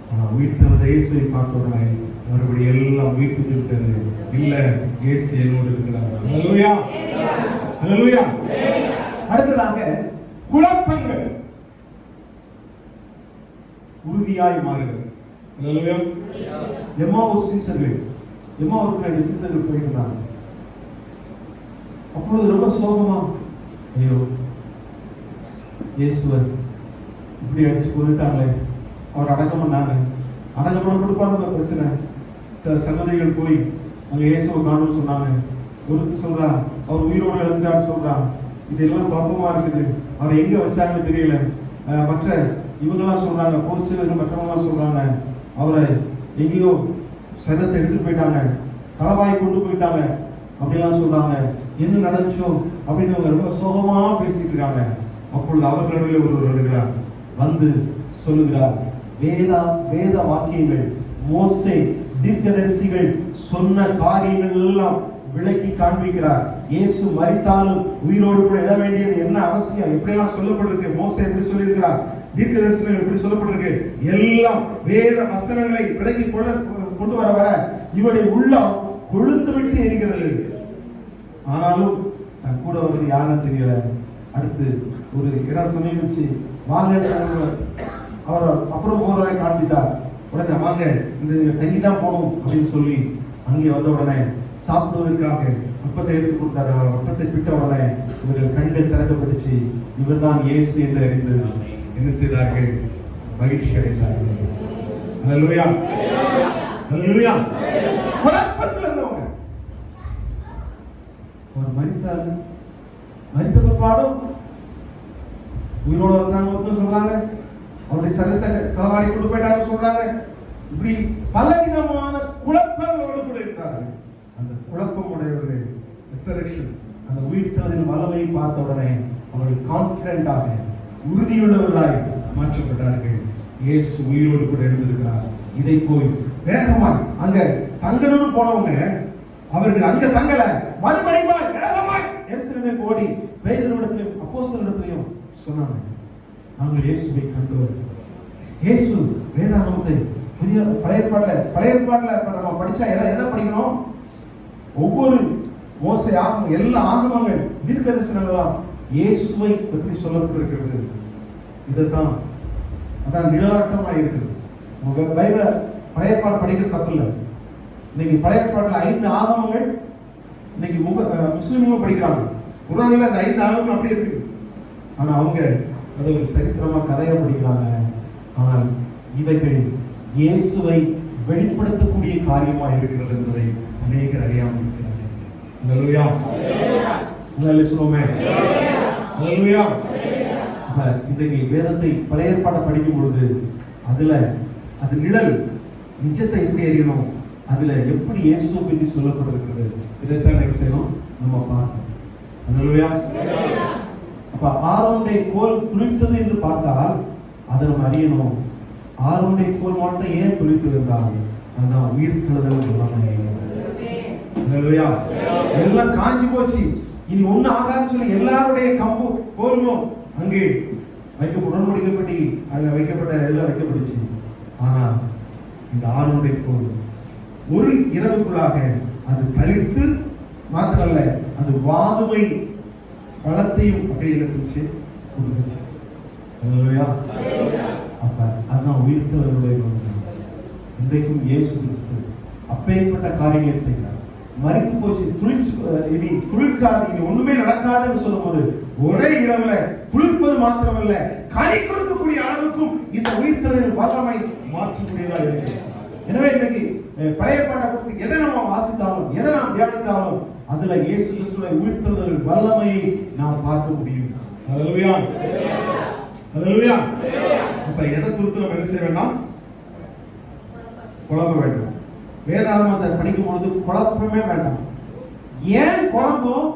ஆனா உயிர்த்தெழுந்த இயேசுவை பார்த்த உடனே மறுபடியும் எல்லாம் வீட்டுக்கு விட்டது. இல்ல, இயேசு என்னோடு இருக்கிறார். ஹல்லேலூயா. ஹல்லேலூயா. அடுத்ததாக குழப்பங்கள் உறுதியாய் மாறுகிறது. ஹல்லேலூயா. எம்மாவூர் சீசர்கள் போயிட்டு இருந்தாங்க. அப்பொழுது ரொம்ப சோகமா, ஐயோ இயேசுவர் இப்படி அடிச்சு கொண்டுட்டாங்களே, அவர் அடக்கம் பண்ணாங்க, அடக்கம் பண்ண கொடுப்பாங்க பிரச்சனை. சில சகோதரிகள் போய் அங்க இயேசுவை காணும்னு சொன்னாங்க. ஒருத்தர் சொல்றா அவர் உயிரோடு எழுந்தான்னு சொல்றான். இதெல்லாம் குழப்பமா இருக்குது, அவரை எங்க வச்சாங்கன்னு தெரியல. மற்ற இவங்கெல்லாம் சொல்றாங்க, போஸ்டர்கள் மற்றவங்களாம் சொல்றாங்க அவரை எங்கேயோ சதத்தை எடுத்துட்டு போயிட்டாங்க, களவாய் கொண்டு போயிட்டாங்க அப்படிலாம் சொல்றாங்க. என்ன நடந்துச்சோ அப்படின்னு அவங்க ரொம்ப சோகமா பேசிட்டு இருக்காங்க. அப்பொழுது அவர்களிடையே ஒருவர் வருகிறார், வந்து சொல்லுகிறார், வேத வாக்கியங்கள், மோசே தீர்க்கதரிசிகள் சொன்ன காரியங்கள் எல்லாம் விளக்கி காண்பிக்கிறார். இயேசு மரித்தாலும் உயிரோடு கூட எழ வேண்டியது என்ன அவசியம், எப்படியெல்லாம் சொல்லப்பட்டிருக்கு, மோசே எப்படி சொல்லியிருக்கிறார், தீர்க்கதரிசனங்கள் எப்படி சொல்லப்பட்டிருக்கு, எல்லாம் வேத வசனங்களை விளக்கி கொண்டு வர இவருடைய உள்ளம் கொழுந்து விட்டு எரிகிறது. ஆனாலும் கூட வந்து யாருன்னு தெரியல. அடுத்து ஒரு இடம் சமீபிச்சு வாங்க அவர் அப்புறம் போறதை காண்பித்தார். உடனே வாங்க இந்த தண்ணி தான் போகணும் அப்படின்னு சொல்லி அங்கே வந்த உடனே சாப்பிடுவதற்காக அப்பத்தை எடுத்து கொடுத்தாரு. அப்பத்தை பிட்ட உடனே இவர்கள் கண்கள் திறக்கப்பட்டுச்சு. இவர் தான் இயேசு என்று அறிந்து என்ன செய்தார்கள், மகிழ்ச்சி அடைந்தார்கள். அல்லேலூயா, அல்லேலூயா. குழப்பத்தில் இருந்தவங்க அவர் மரித்தார். மரித்த பிற்பாடும் உயிரோடு வந்தாங்க சொல்றாங்க, அவருடைய சரத்தை களவாடி கொண்டு போயிட்டாங்க சொல்றாங்க. இப்படி பலவிதமான குழப்பங்களோடு கூட இருந்தார்கள். அந்த குழப்பம் உடையவர்கள் ரிசரக்ஷன், அந்த உயிர்த்தலின் வல்லமையை பார்த்த உடனே அவர்கள் கான்பிடண்டாக உறுதியுள்ளவர்களாய் மாற்றப்பட்டார்கள். இயேசு உயிரோடு கூட எழுந்திருக்கிறார். இதை போய் வேகமாய் அங்க தங்கணும்னு போனவங்க அவர்கள் அங்க தங்கல, மறுபடியும் வேகமாய் எருசலேமுக்கு ஓடி பேதுருவிடத்திலும் அப்போஸ்தலரிடத்திலும் சொன்னாங்க, நாங்கள் இயேசுவை கண்டோம். இயேசு வேதாகமத்தை புதிய பழைய ஏற்பாட்டில் நம்ம படிச்சா என்ன படிக்கணும், ஒவ்வொரு மோசே ஆகமம் எல்லா ஆகமங்கள் தீர்க்கதரிசனங்களாம் இயேசுவை பற்றி சொல்லப்பட்டிருக்கிறது. இதைத்தான் அதான் நிழலாட்டமா இருக்குது. உங்க பைபிள பழைய ஏற்பாடு படிக்கிற தப்பு இல்லை. இன்னைக்கு பழைய ஏற்பாட்டில் 5 ஆகமங்கள் இன்னைக்கு முஸ்லிம்களும் படிக்கிறாங்க. குர்ஆன்ல அந்த 5 ஆகமங்கள் அப்படி இருக்கு. ஆனா அவங்க அதை ஒரு சரித்திரமா கதையா படிக்கிறாங்க. ஆனால் இவைகள் இயேசுவை வெளிப்படுத்தக்கூடிய காரியமா இருக்கிறது என்பதை அநேகர் அறியாமல் இருக்கிறார்கள். அல்லேலூயா, அல்லேலூயா சொல்லுவோமே, அல்லேலூயா. இன்றைக்கு வேதத்தை பழைய ஏற்பாட்டை படிக்கும் பொழுது அது நிழல் நிஜத்தை எப்படி அறியணும், அதுல எப்படி இயேசுவை பற்றி சொல்லப்பட்டிருக்கிறது, இதைத்தான் என்ன செய்யணும் நம்ம பார்க்கணும். அல்லேலூயா. அப்ப ஆரோனுடைய கோல் துளிர்த்தது என்று பார்த்தால் அதை நம்ம அறியணும். ஆரோனுடைய கோல் மட்டும் ஏன் துளிர்த்தது என்றால் அதுதான் உயிர்த்தெழுதல். அல்லேலூயா. எல்லாம் காஞ்சி போச்சு, இனி ஒண்ணு ஆகாதுன்னு சொல்லி எல்லாருடைய கம்பு கோல்களும் அங்கே உடன்படிக்கப்பட்டு அங்க வைக்கப்பட்ட எல்லாம் வைக்கப்பட்டுச்சு. ஆனா இந்த ஆரோனுடைய கோல் ஒரு இரவுக்குள்ளாக அது தளிர்த்து மாத்திரல்ல, அது வாதுமை பழத்தையும் அப்படியே செஞ்சு கொடுத்துச்சு. அப்ப அதுதான் உயிர்த்தவர்களுடைய இன்றைக்கும் இயேசு கிறிஸ்து அப்பேற்பட்ட காரியங்களை செய்கிறார். மறித்து போச்சு, இனி துளிர்க்காது, இனி ஒண்ணுமே நடக்காதுன்னு சொல்லும் போது ஒரே இரவுல துளிர்ப்பது மாத்திரமல்ல, கனி கொடுக்கக்கூடிய அளவுக்கும் இந்த உயிர்த்தலின் வல்லமை மாற்றக்கூடியதா இருக்கு. எனவே இன்னைக்கு பழைய பாட்டை எதை நம்ம வாசித்தாலும் எதை நாம் தியானித்தாலும் அதுல இயேசு கிறிஸ்துவை உயிர்த்தெழுதல் வல்லமையை நாம் பார்க்க முடியும். அல்லேலூயா, அல்லேலூயா. அப்ப எதை குறித்து நம்ம என்ன செய்ய வேண்டாம், குழப்ப வேண்டும். வேதாகமத்தை படிக்கும் பொழுது குழப்பமே வேண்டாம். ஏன் குழப்பம்,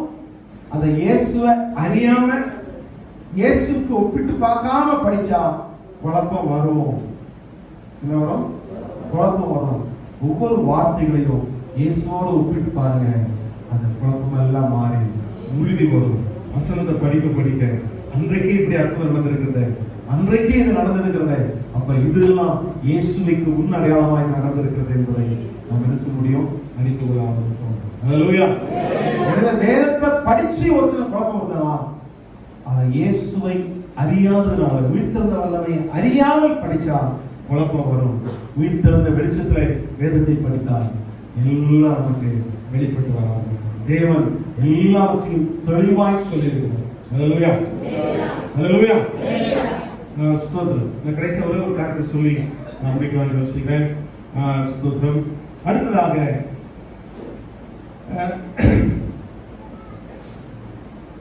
அந்த இயேசுவை அறியாம இயேசுக்கு ஒப்பிட்டு பார்க்காம படிச்சா குழப்பம் வரும். என்ன வரும், குழப்பம் வரும். ஒவ்வொரு வார்த்தைகளையும் இயேசுவோடு ஒப்பிட்டு பாருங்க, அந்த குழப்பம் எல்லாம் மாறி உறுதி வரும். வசனத்தை படிக்க அன்றைக்கே இப்படி அற்புதம் நடந்திருக்கிறது, அன்றைக்கே இது நடந்திருக்கிறது, அப்ப இதெல்லாம் இயேசுவுக்கு முன் அடையாளமாய் நடந்திருக்கிறது என்பதை நாம் என்ன செய்ய முடியும், அறிந்து கொள்ள ஆரம்பித்தோம். அல்லேலூயா. வேதத்தை படிச்சு ஒருத்தர் குழப்பம் வருதலாம், அதை இயேசுவை அறியாததுனால, உயிர்த்தெழுந்த வல்லமை அறியாமல் படிச்சா குழப்பம் வரும். உயிர்த்தெழுந்த வெளிச்சத்துல வேதத்தை படித்தால் எல்லாம் நமக்கு வெளிப்பட்டு வராது. தேவன் எல்லாவற்றையும் தெளிவாய் சொல்லியிருக்கிறார். அல்லேலூயா, அல்லேலூயா. ஸ்தோத்திரம். நான் கடைசியா ஒரே ஒரு காரியத்தை சொல்லி நான் முடிக்கலாம்னு யோசிக்கிறேன். ஸ்தோத்திரம். அடுத்ததாக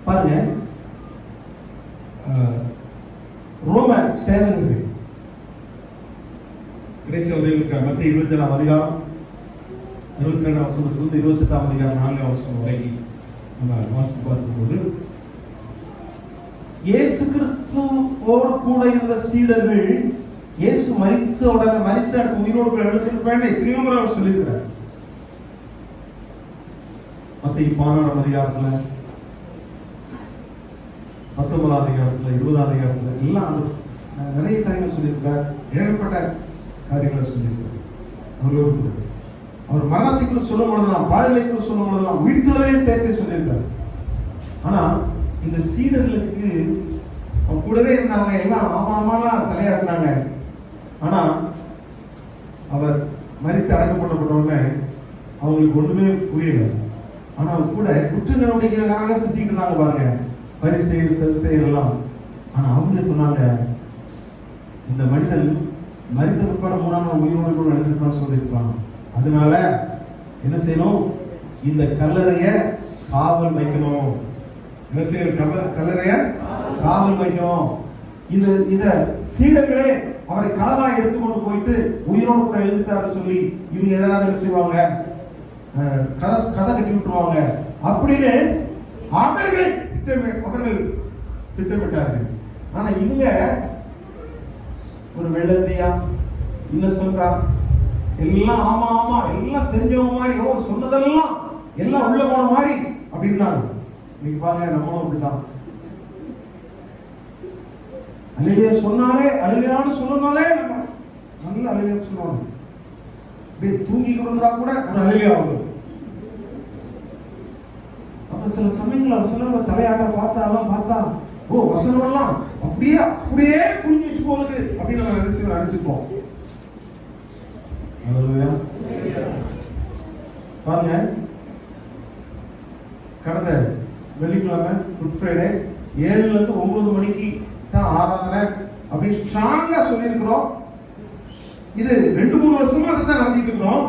பாருங்க, ரோம சேவகர்கள் கடைசியா ஒரே மத்திய 27ஆம் அதிகாரம் 22ஆம் வசனத்திலிருந்து 28ஆம் அதிகாரம் 4ஆம் வசனம் வரைக்கும் நம்ம வாசித்து பார்க்கும்போது, இயேசு கிறிஸ்துவோடு கூட இருந்த சீடர்கள் இயேசு மரித்த உயிரோடு எழுந்திருப்பேன் எத்தனையோ முறை அவர் சொல்லியிருக்கிறார். மத்தேயு 16ஆம் அதிகாரத்துல 19ஆம் அதிகாரத்துல 20ஆம் அதிகாரத்துல எல்லாம் நிறைய காரியங்கள் சொல்லியிருக்கார். ஏகப்பட்ட காரியங்களை சொல்லியிருக்கார். அவர் மரணத்துக்குள்ள சொல்லும் பொழுதுதான், பாடலைக்குள்ள சொல்லும் பொழுதுதான், உயிர்த்தெழுதலையும் சேர்த்து சொல்லியிருக்கார். ஆனா இந்த சீடர்களுக்கு அவங்க கூடவே இருந்தாங்க, எல்லாம் ஆமாலாம் தலையாடினாங்க. ஆனா அவர் மரித்து அடக்கப்பட்ட உடனே அவங்களுக்கு ஒண்ணுமே புரியல. ஆனா அவங்க கூட குற்ற நடவடிக்கைக்காக சுத்திட்டு இருந்தாங்க பாருங்க, பரிசேயர் சதுசேயர் எல்லாம். ஆனா அவங்க சொன்னாங்க, இந்த மனிதன் மரித்த பிற்பாடு 3ஆம் நாள் உயிரோடு கூட எழுந்திருப்பான்னு சொல்லியிருப்பாங்க. அதனால என்ன செய்யணும், இந்த கல்லறைய காவல் வைக்கணும். என்ன செய்யணும், கல்லறைய காவல் வைக்கணும். இந்த சீடர்களே அவரை களவாய் எடுத்துக்கொண்டு போயிட்டு உயிரோடு கூட எழுந்துட்டாருன்னு சொல்லி இவங்க ஏதாவது என்ன செய்வாங்க, கதை கட்டி விட்டுருவாங்க அப்படின்னு அவர்கள் திட்டமிட்டார்கள். ஆனா இவங்க ஒரு வெள்ளந்தியா இன்னசென்ட்டா எல்லாம் ஆமா ஆமா எல்லாம் தெரிஞ்சவங்க மாதிரி சொன்னதெல்லாம் எல்லாம் உள்ள போன மாதிரி அப்படி இருந்தாங்க. இன்னைக்கு பாருங்க, நம்மளும் அப்படிதான். அலையிலியா சொன்னாலே, அலையிலியான்னு சொன்னாலே நம்ம நல்ல அலையிலியா சொல்லுவாங்க. அப்படியே தூங்கிக்கிட்டு இருந்தா கூட ஒரு அலையிலியா வரும். அப்ப சில சமயங்கள் அவர் சொன்ன தலையாட்ட பார்த்தா ஓ வசனம் எல்லாம் அப்படியே அப்படியே புரிஞ்சு வச்சு போகுது அப்படின்னு நம்ம நினைச்சுப்போம். பாருங்க, கடந்த வெள்ளிக்கிழமை குட் ஃப்ரைடே 7 to 9 மணிக்கு தான் ஆராதனை அப்படி ஸ்ட்ராங்கா சொல்லியிருக்கிறோம். இது 2-3 வருஷமா அதை தான் நடத்திட்டு இருக்கிறோம்.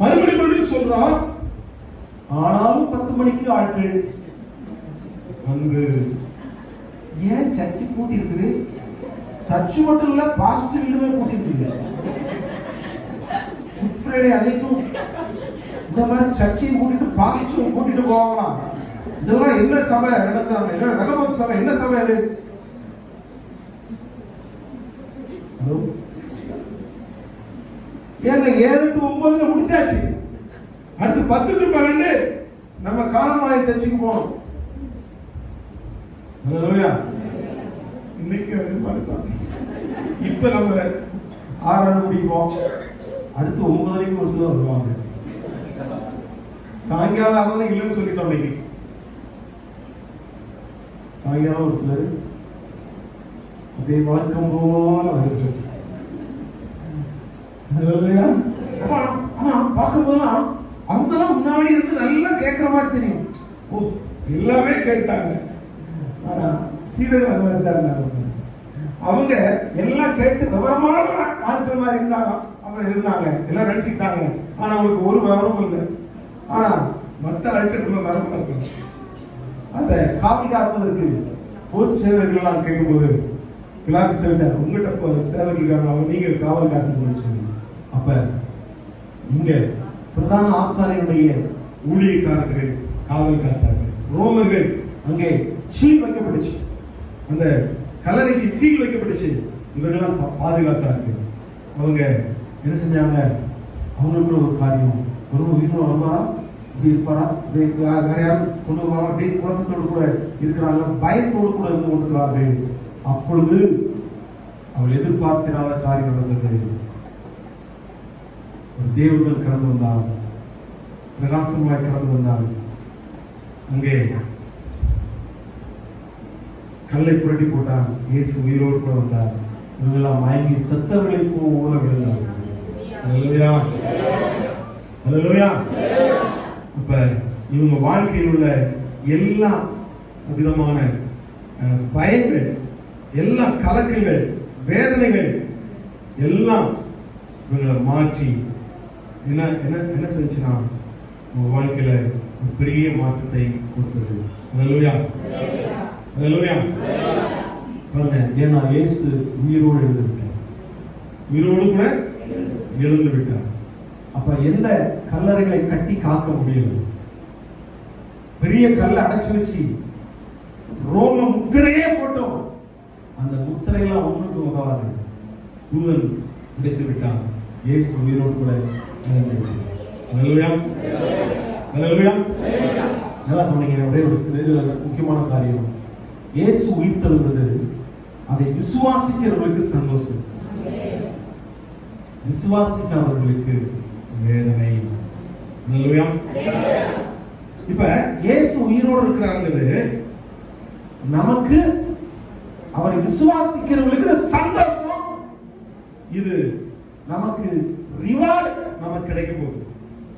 மறுபடியும் சொல்றோம். ஆனாலும் 10 மணிக்கு ஆட்கள் வந்து, ஏன் சர்ச்சு கூட்டி இருக்குது? சர்ச்சு மட்டும் இல்ல, பாஸ்டர் வீடுமே கூட்டி இருக்குது. குட் ஃப்ரைடே அன்னைக்கும் இந்த மாதிரி சர்ச்சையும் கூட்டிட்டு பாஸ்டர் கூட்டிட்டு போவாங்களாம். இதெல்லாம் என்ன சபை நடத்துறாங்க? என்ன ரகமத் சபை? என்ன சபை அது? ஏங்க 7 to 9 முடிச்சாச்சு. அடுத்து 10 to 12 நம்ம காலமாய் சர்ச்சுக்கு போகணும். இன்னைக்கு அது மாதிரி இப்ப நம்ம 6 முடிப்போம். அடுத்து 9 ஒரு சிலர் வருவாங்க. சாயங்காலம் ஆறாவது இல்லைன்னு சொல்லிட்டோம். இன்னைக்கு சாயங்காலம் ஒரு சிலர் அப்படியே வழக்கம் போல வருது. ஆனா பார்க்கும் போதெல்லாம் அவங்கெல்லாம் முன்னாடி இருந்து நல்லா கேட்கிற மாதிரி தெரியும். ஓ எல்லாமே கேட்டாங்க. ஆனா சீடர்கள் அது மாதிரி தான் அவங்க எல்லாம் கேட்டு விவரமான ஆட்கள் மாதிரி இருந்தாங்க. அவங்க இருந்தாங்க, எல்லாம் நினைச்சுக்கிட்டாங்க. ஆனா அவங்களுக்கு ஒரு விவரமும் இல்லை. ஆனா மற்ற ஆட்கள் விவரம் இருக்கு. அந்த காவல் காப்பதற்கு போர் சேவகர்கள் கேட்கும்போது பிலாத்து சொல்லிட்டார், உங்கள்கிட்ட சேவகர்கள் இருக்காங்க, அவங்க நீங்க காவல் காத்து சொல்லி. அப்ப இங்க பிரதான ஆசாரியனுடைய ஊழியக்காரர்கள் காவல் காத்தார்கள். ரோமர்கள் அங்கே சீல் வைக்கப்பட்டுச்சு, அந்த கல்லறைக்கு சீல் வைக்கப்பட்டுச்சு. இவர்களெல்லாம் பாதுகாத்தார்கள். அவங்க என்ன செஞ்சாங்க, அவங்களுக்கு ஒரு காரியம், ஒரு உயிரோடு வருவாரா, இப்படி இருப்பாரா, வேற யாரும் கொண்டு வருவாரா, அப்படி குழப்பத்தோடு கூட இருக்கிறாங்க, பயத்தோடு கூட இருந்து கொண்டிருக்கிறார்கள். அப்பொழுது அவள் எதிர்பார்த்திராத காரியம் நடந்தது. ஒரு தேவர்கள் கடந்து வந்தார், பிரகாசமாய் கடந்து வந்தார். அங்கே கல்லை புரட்டி போட்டான். இயேசு உயிரோடு கூட வந்தார். இவங்கெல்லாம் மயங்கி சத்தவர்களை போல விழுந்தார். அல்லேலூயா, அல்லேலூயா. அப்ப இவங்க வாழ்க்கையில் உள்ள எல்லா விதமான பயங்கள், எல்லா கலக்கங்கள், வேதனைகள் எல்லாம் இவங்களை மாற்றி என்ன என்ன என்ன செஞ்சுன்னா உங்க வாழ்க்கையில ஒரு பெரிய மாற்றத்தை கொடுத்தது. அல்லேலூயா, அல்லேலூயா. பாருங்க, ஏன்னா இயேசு உயிரோடு எழுந்து விட்டார், உயிரோடு கூட எழுந்து விட்டார். அப்ப எந்த கல்லறைகளை கட்டி காக்க முடியல, பெரிய கல்லை அடைச்சு வச்சு ரோம முத்திரையே போட்டோம், அந்த முத்திரையெல்லாம் ஒண்ணுக்கு உதவாது. தூதன் கிடைத்து விட்டான். இயேசு உயிரோடு கூட எழுந்து விட்டார். அல்லேலூயா. அல்லேலூயா. நல்லா கவனிங்க. ஒரே ஒரு முக்கியமான காரியம், இயேசு உயிர்த்தெழுந்தது அதை விசுவாசிக்கிறவர்களுக்கு சந்தோஷம், விசுவாசிக்காதவர்களுக்கு வேதனை. அல்லேலூயா. இப்ப இயேசு உயிரோடு இருக்கிறாங்கிறது நமக்கு, அவரை விசுவாசிக்கிறவர்களுக்கு சந்தோஷம், இது நமக்கு ரிவார்டு நமக்கு கிடைக்க போகுது.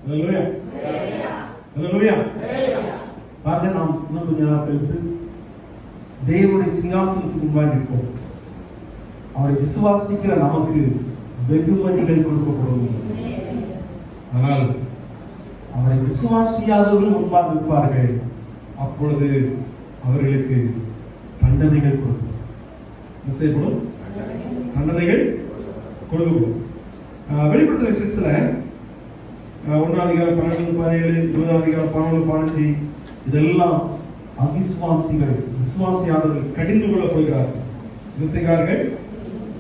அல்லேலூயா. அல்லேலூயா. பாருங்க, நாம் இன்னும் கொஞ்ச நாள் கழித்து தேவனுடைய சிங்காசனத்துக்கு முன்பாக நிற்போம். அவரை விசுவாசிக்கிற நமக்கு வெகுமதிகள் கொடுக்கப்படும். ஆனால் அவரை விசுவாசியாதவர்கள் முன்பாக நிற்பார்கள். அப்பொழுது அவர்களுக்கு தண்டனைகள் கொடுக்கும். என்ன செய்யப்படும்? தண்டனைகள் கொடுக்கப்படும். வெளிப்படுத்துற விசேஷத்துல 1 அதிகாரம் 12, 17, 20 அதிகாரம் 14, 15 இதெல்லாம் அவிசுவாசிகள், விசுவாசியாளர்கள் கடிந்து கொள்ளப்படுகிறார்கள். என்ன செய்கிறார்கள்?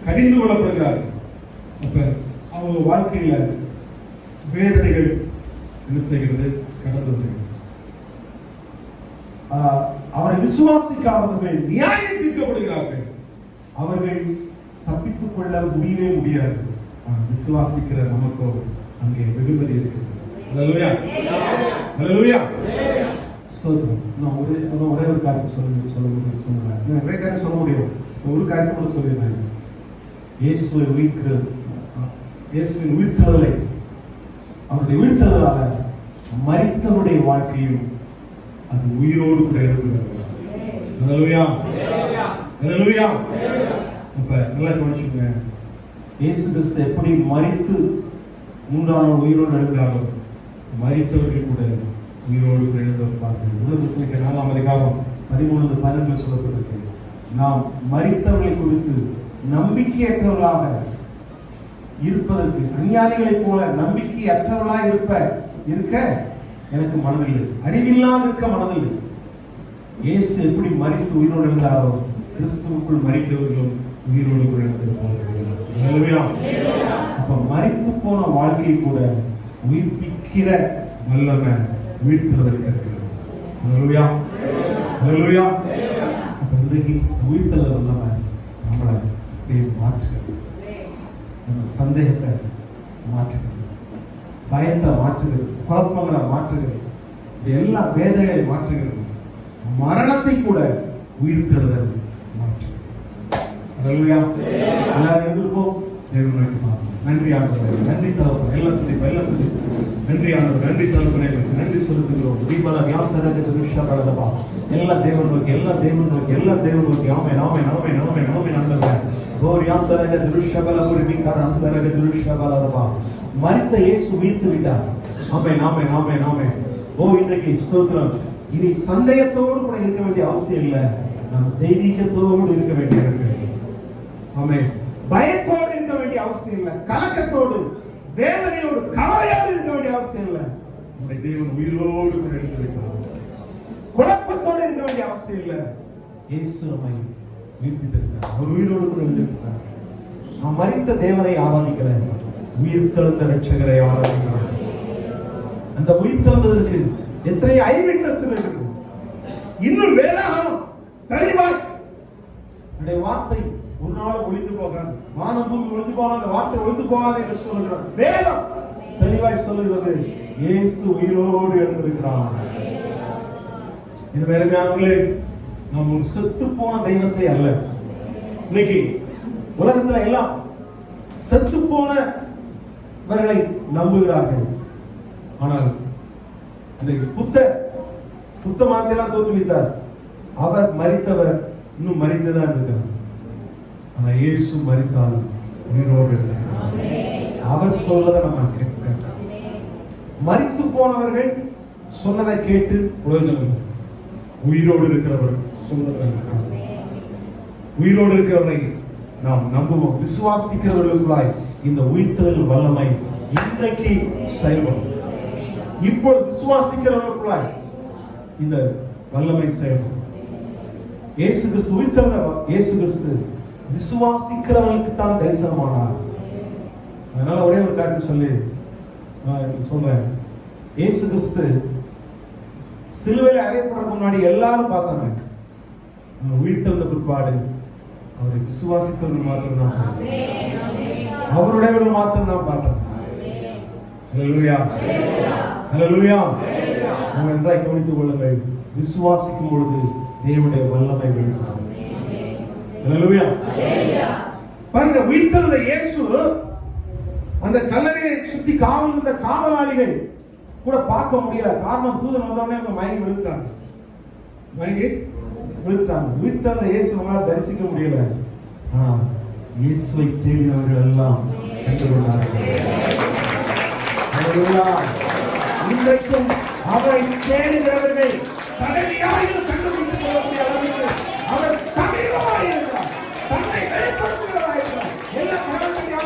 கடிந்து கொள்ளப்படுகிறார்கள். அப்ப அவங்க வாழ்க்கையில வேதனைகள் என்ன செய்கிறது? கடந்து வருகிறது. அவரை விசுவாசிக்காதவர்கள் நியாயம் தீர்க்கப்படுகிறார்கள். அவர்கள் தப்பித்துக் கொள்ள முடியவே முடியாது. விசுவாசிக்கிற நமக்கோ அங்கே வெகுமதி இருக்கிறது. அல்லேலூயா. அல்லேலூயா. ஸ்தோத்திரம். நான் ஒரே ஒரு காரியத்தை சொல்லுறேன். நிறைய காரியம் சொல்ல முடியும். ஒரு காரியத்தை கூட சொல்லிடுறேன். இயேசுவை உயிர்க்கிறது, இயேசுவின் உயிர்த்தெழுதலை, அவருடைய உயிர்த்தெழுதலால மரித்தவருடைய வாழ்க்கையும் அது உயிரோடு கூட இருக்கிறது. அல்லேலூயா. அல்லேலூயா. இப்ப நல்லா கவனிச்சுங்க. இயேசு கிறிஸ்து எப்படி மரித்து 3ஆம் நாள் உயிரோடு எழுந்தாரோ, மரித்தவர்கள் கூட உயிரோடு எழுந்திருப்பார்கள். உலகத்திற்கு 4ஆம் அதிகாரம் 13, 12 சொல்லப்பட்டிருக்கு. நாம் மரித்தவர்களை குறித்து நம்பிக்கையற்றவர்களாக இருப்பதற்கு, அஞ்ஞானிகளைப் போல நம்பிக்கையற்றவர்களாக இருக்க எனக்கு மனதில்லை, அறிவில்லாது இருக்க மனதில்லை. இயேசு எப்படி மரித்து உயிரோடு எழுந்தாரோ, கிறிஸ்துவுக்குள் மரித்தவர்களும் உயிரோடு கூட எழுந்திருப்பார்கள். அப்ப மரித்து போன வாழ்க்கையை கூட உயிர்ப்பிக்கிற வல்லமை உயிர்த்தெழுதலுக்கு இருக்கிறது. அல்லேலூயா. அல்லேலூயா. அப்ப இன்றைக்கு உயிர்த்தெழுதல் வல்லமை நம்மளை மாற்றுகிறது. நம்ம சந்தேகத்தை மாற்றுகிறது, பயத்தை மாற்றுகிறது, குழப்பங்களை மாற்றுகிறது, எல்லா வேதனைகளை மாற்றுகிறது, மரணத்தை கூட உயிர்த்தெழுதல் மாற்றுகிறது. அல்லேலூயா. எல்லாரும் எதிர்ப்போம். தேவன் நோக்கி பார்ப்போம். நன்றி ஆண்டவரே, நன்றி தகப்பனே, எல்லாத்துக்கும் நன்றி ஆண்டவரே, நன்றி தகப்பனே, நன்றி செலுத்துகிறோம். தீபல வியாப்தரக திருஷபலதபா, எல்லா தேவன் நோக்கி, எல்லா தேவன் நோக்கி, எல்லா தேவன் நோக்கி. ஆமென், ஆமென், ஆமென், ஆமென், ஆமென் ஆண்டவரே. கோரியாந்தரக திருஷபல புரிமிகார அந்தரக திருஷபலதபா. மரித்த இயேசு உயிர்த்து விட்டார். ஆமென், ஆமென், ஆமென், ஆமென். இன்றைக்கு ஸ்தோத்திரம். இனி சந்தேகத்தோடு கூட இருக்க வேண்டிய அவசியம் இல்லை. நாம் தெய்வீகத்தோடு இருக்க வேண்டிய, ஆமென், பயத்தோடு இருக்க வேண்டிய அவசியம் இல்லை. கலக்கத்தோடு, வேதனையோடு, கவலையோடு இருக்க வேண்டிய அவசியம் இல்லை. நம்முடைய தேவன் உயிரோடு கூட இருக்க வேண்டும். குழப்பத்தோடு இருக்க வேண்டிய அவசியம் இல்லை. இயேசு நம்மை உயிர்ப்பித்திருக்கிறார். அவர் உயிரோடு கூட இருந்திருக்கிறார். நாம் மரித்த தேவனை ஆராதிக்கிறேன், உயிர்த்தெழுந்த ரட்சகரை ஆராதிக்கிறேன். அந்த உயிர்த்தெழுந்ததற்கு எத்தனை ஐவிட்னஸ் இருக்கு. இன்னும் வேதாகம் தெளிவாய் என்னுடைய வார்த்தை ஒரு நாள் ஒளிந்து போகாது, வானம் பூமி ஒளிந்து போகாத, வார்த்தை ஒளிந்து போகாது என்று சொல்லுகிறார். வேதம் தெளிவாய் சொல்லுகிறது, இயேசு உயிரோடு எழுந்திருக்கிறார். அருமையானவர்களே, நாம் ஒரு செத்து போன தெய்வத்தை அல்ல. இன்னைக்கு உலகத்துல எல்லாம் செத்து போனவர்களை நம்புகிறார்கள். ஆனால் புத்த மாத்தையெல்லாம் தோற்றுவித்தார். அவர் மரித்தவர், இன்னும் மரித்துதான் இருக்கிறார். ஆனா இயேசு மரித்தாலும் உயிரோடு இருக்கிறார். அவர் சொல்வதை நம்ம கேட்க, மரித்து போனவர்கள் சொன்னதை கேட்டு உலகம், உயிரோடு இருக்கிறவர் சொன்னதை, உயிரோடு இருக்கிறவரை நாம் நம்புவோம். விசுவாசிக்கிறவர்களுக்குள்ளாய் இந்த உயிர்த்தெழுதல் வல்லமை இன்றைக்கு செயல்படும். இப்போது விசுவாசிக்கிறவர்களுக்குள்ளாய் இந்த வல்லமை செயல்படும். இயேசு கிறிஸ்து உயிர்த்தெழுந்த இயேசு கிறிஸ்து விசுவாசிக்கிறவர்களுக்கு தான் தரிசனமானார். அதனால ஒரே ஒரு காரியத்தை சொல்லி சொல்றேன். இயேசு கிறிஸ்து சிலுவையில் அறையப்படுறதுக்கு முன்னாடி எல்லாரும் பார்த்தாங்க. உயிர்த்தெழுந்த பிற்பாடு அவரை விசுவாசித்தவர்கள் மாத்திரம் தான், அவருடையவர்கள் மாத்திரம் தான் பார்த்தாங்க. ஹல்லேலூயா, ஹல்லேலூயா. நாம் நன்றாய் கவனித்துக் கொள்ளுங்கள். விசுவாசிக்கும் பொழுது தேவனுடைய வல்லமை வெளிப்படும். ஹல்லேலூயா. பாருங்க, உயிர்த்தெழுந்த இயேசு அந்த கல்லறையை சுத்தி காவல் இருந்த காவலாளிகள் கூட பார்க்க முடியல. காரணம், தூதன் வந்தோடனே அவங்க மயங்கி விழுத்தாங்க. உயிர்த்தெழுந்த இயேசுவால் தரிசிக்க முடியல. இயேசுவை தேடினவர்கள் எல்லாம் கண்டுகொண்டார்கள். இன்றைக்கும் அவரை தேடுகிறவர்கள் கடமையாயில் கண்டுபிடித்துக் கொள்ளக்கூடிய அளவுக்கு அவர் சமீபமாக இருக்கிறார். தன்னை வெளிப்படுத்துகிறவராக இருக்கிறார். எல்லா கடமையாக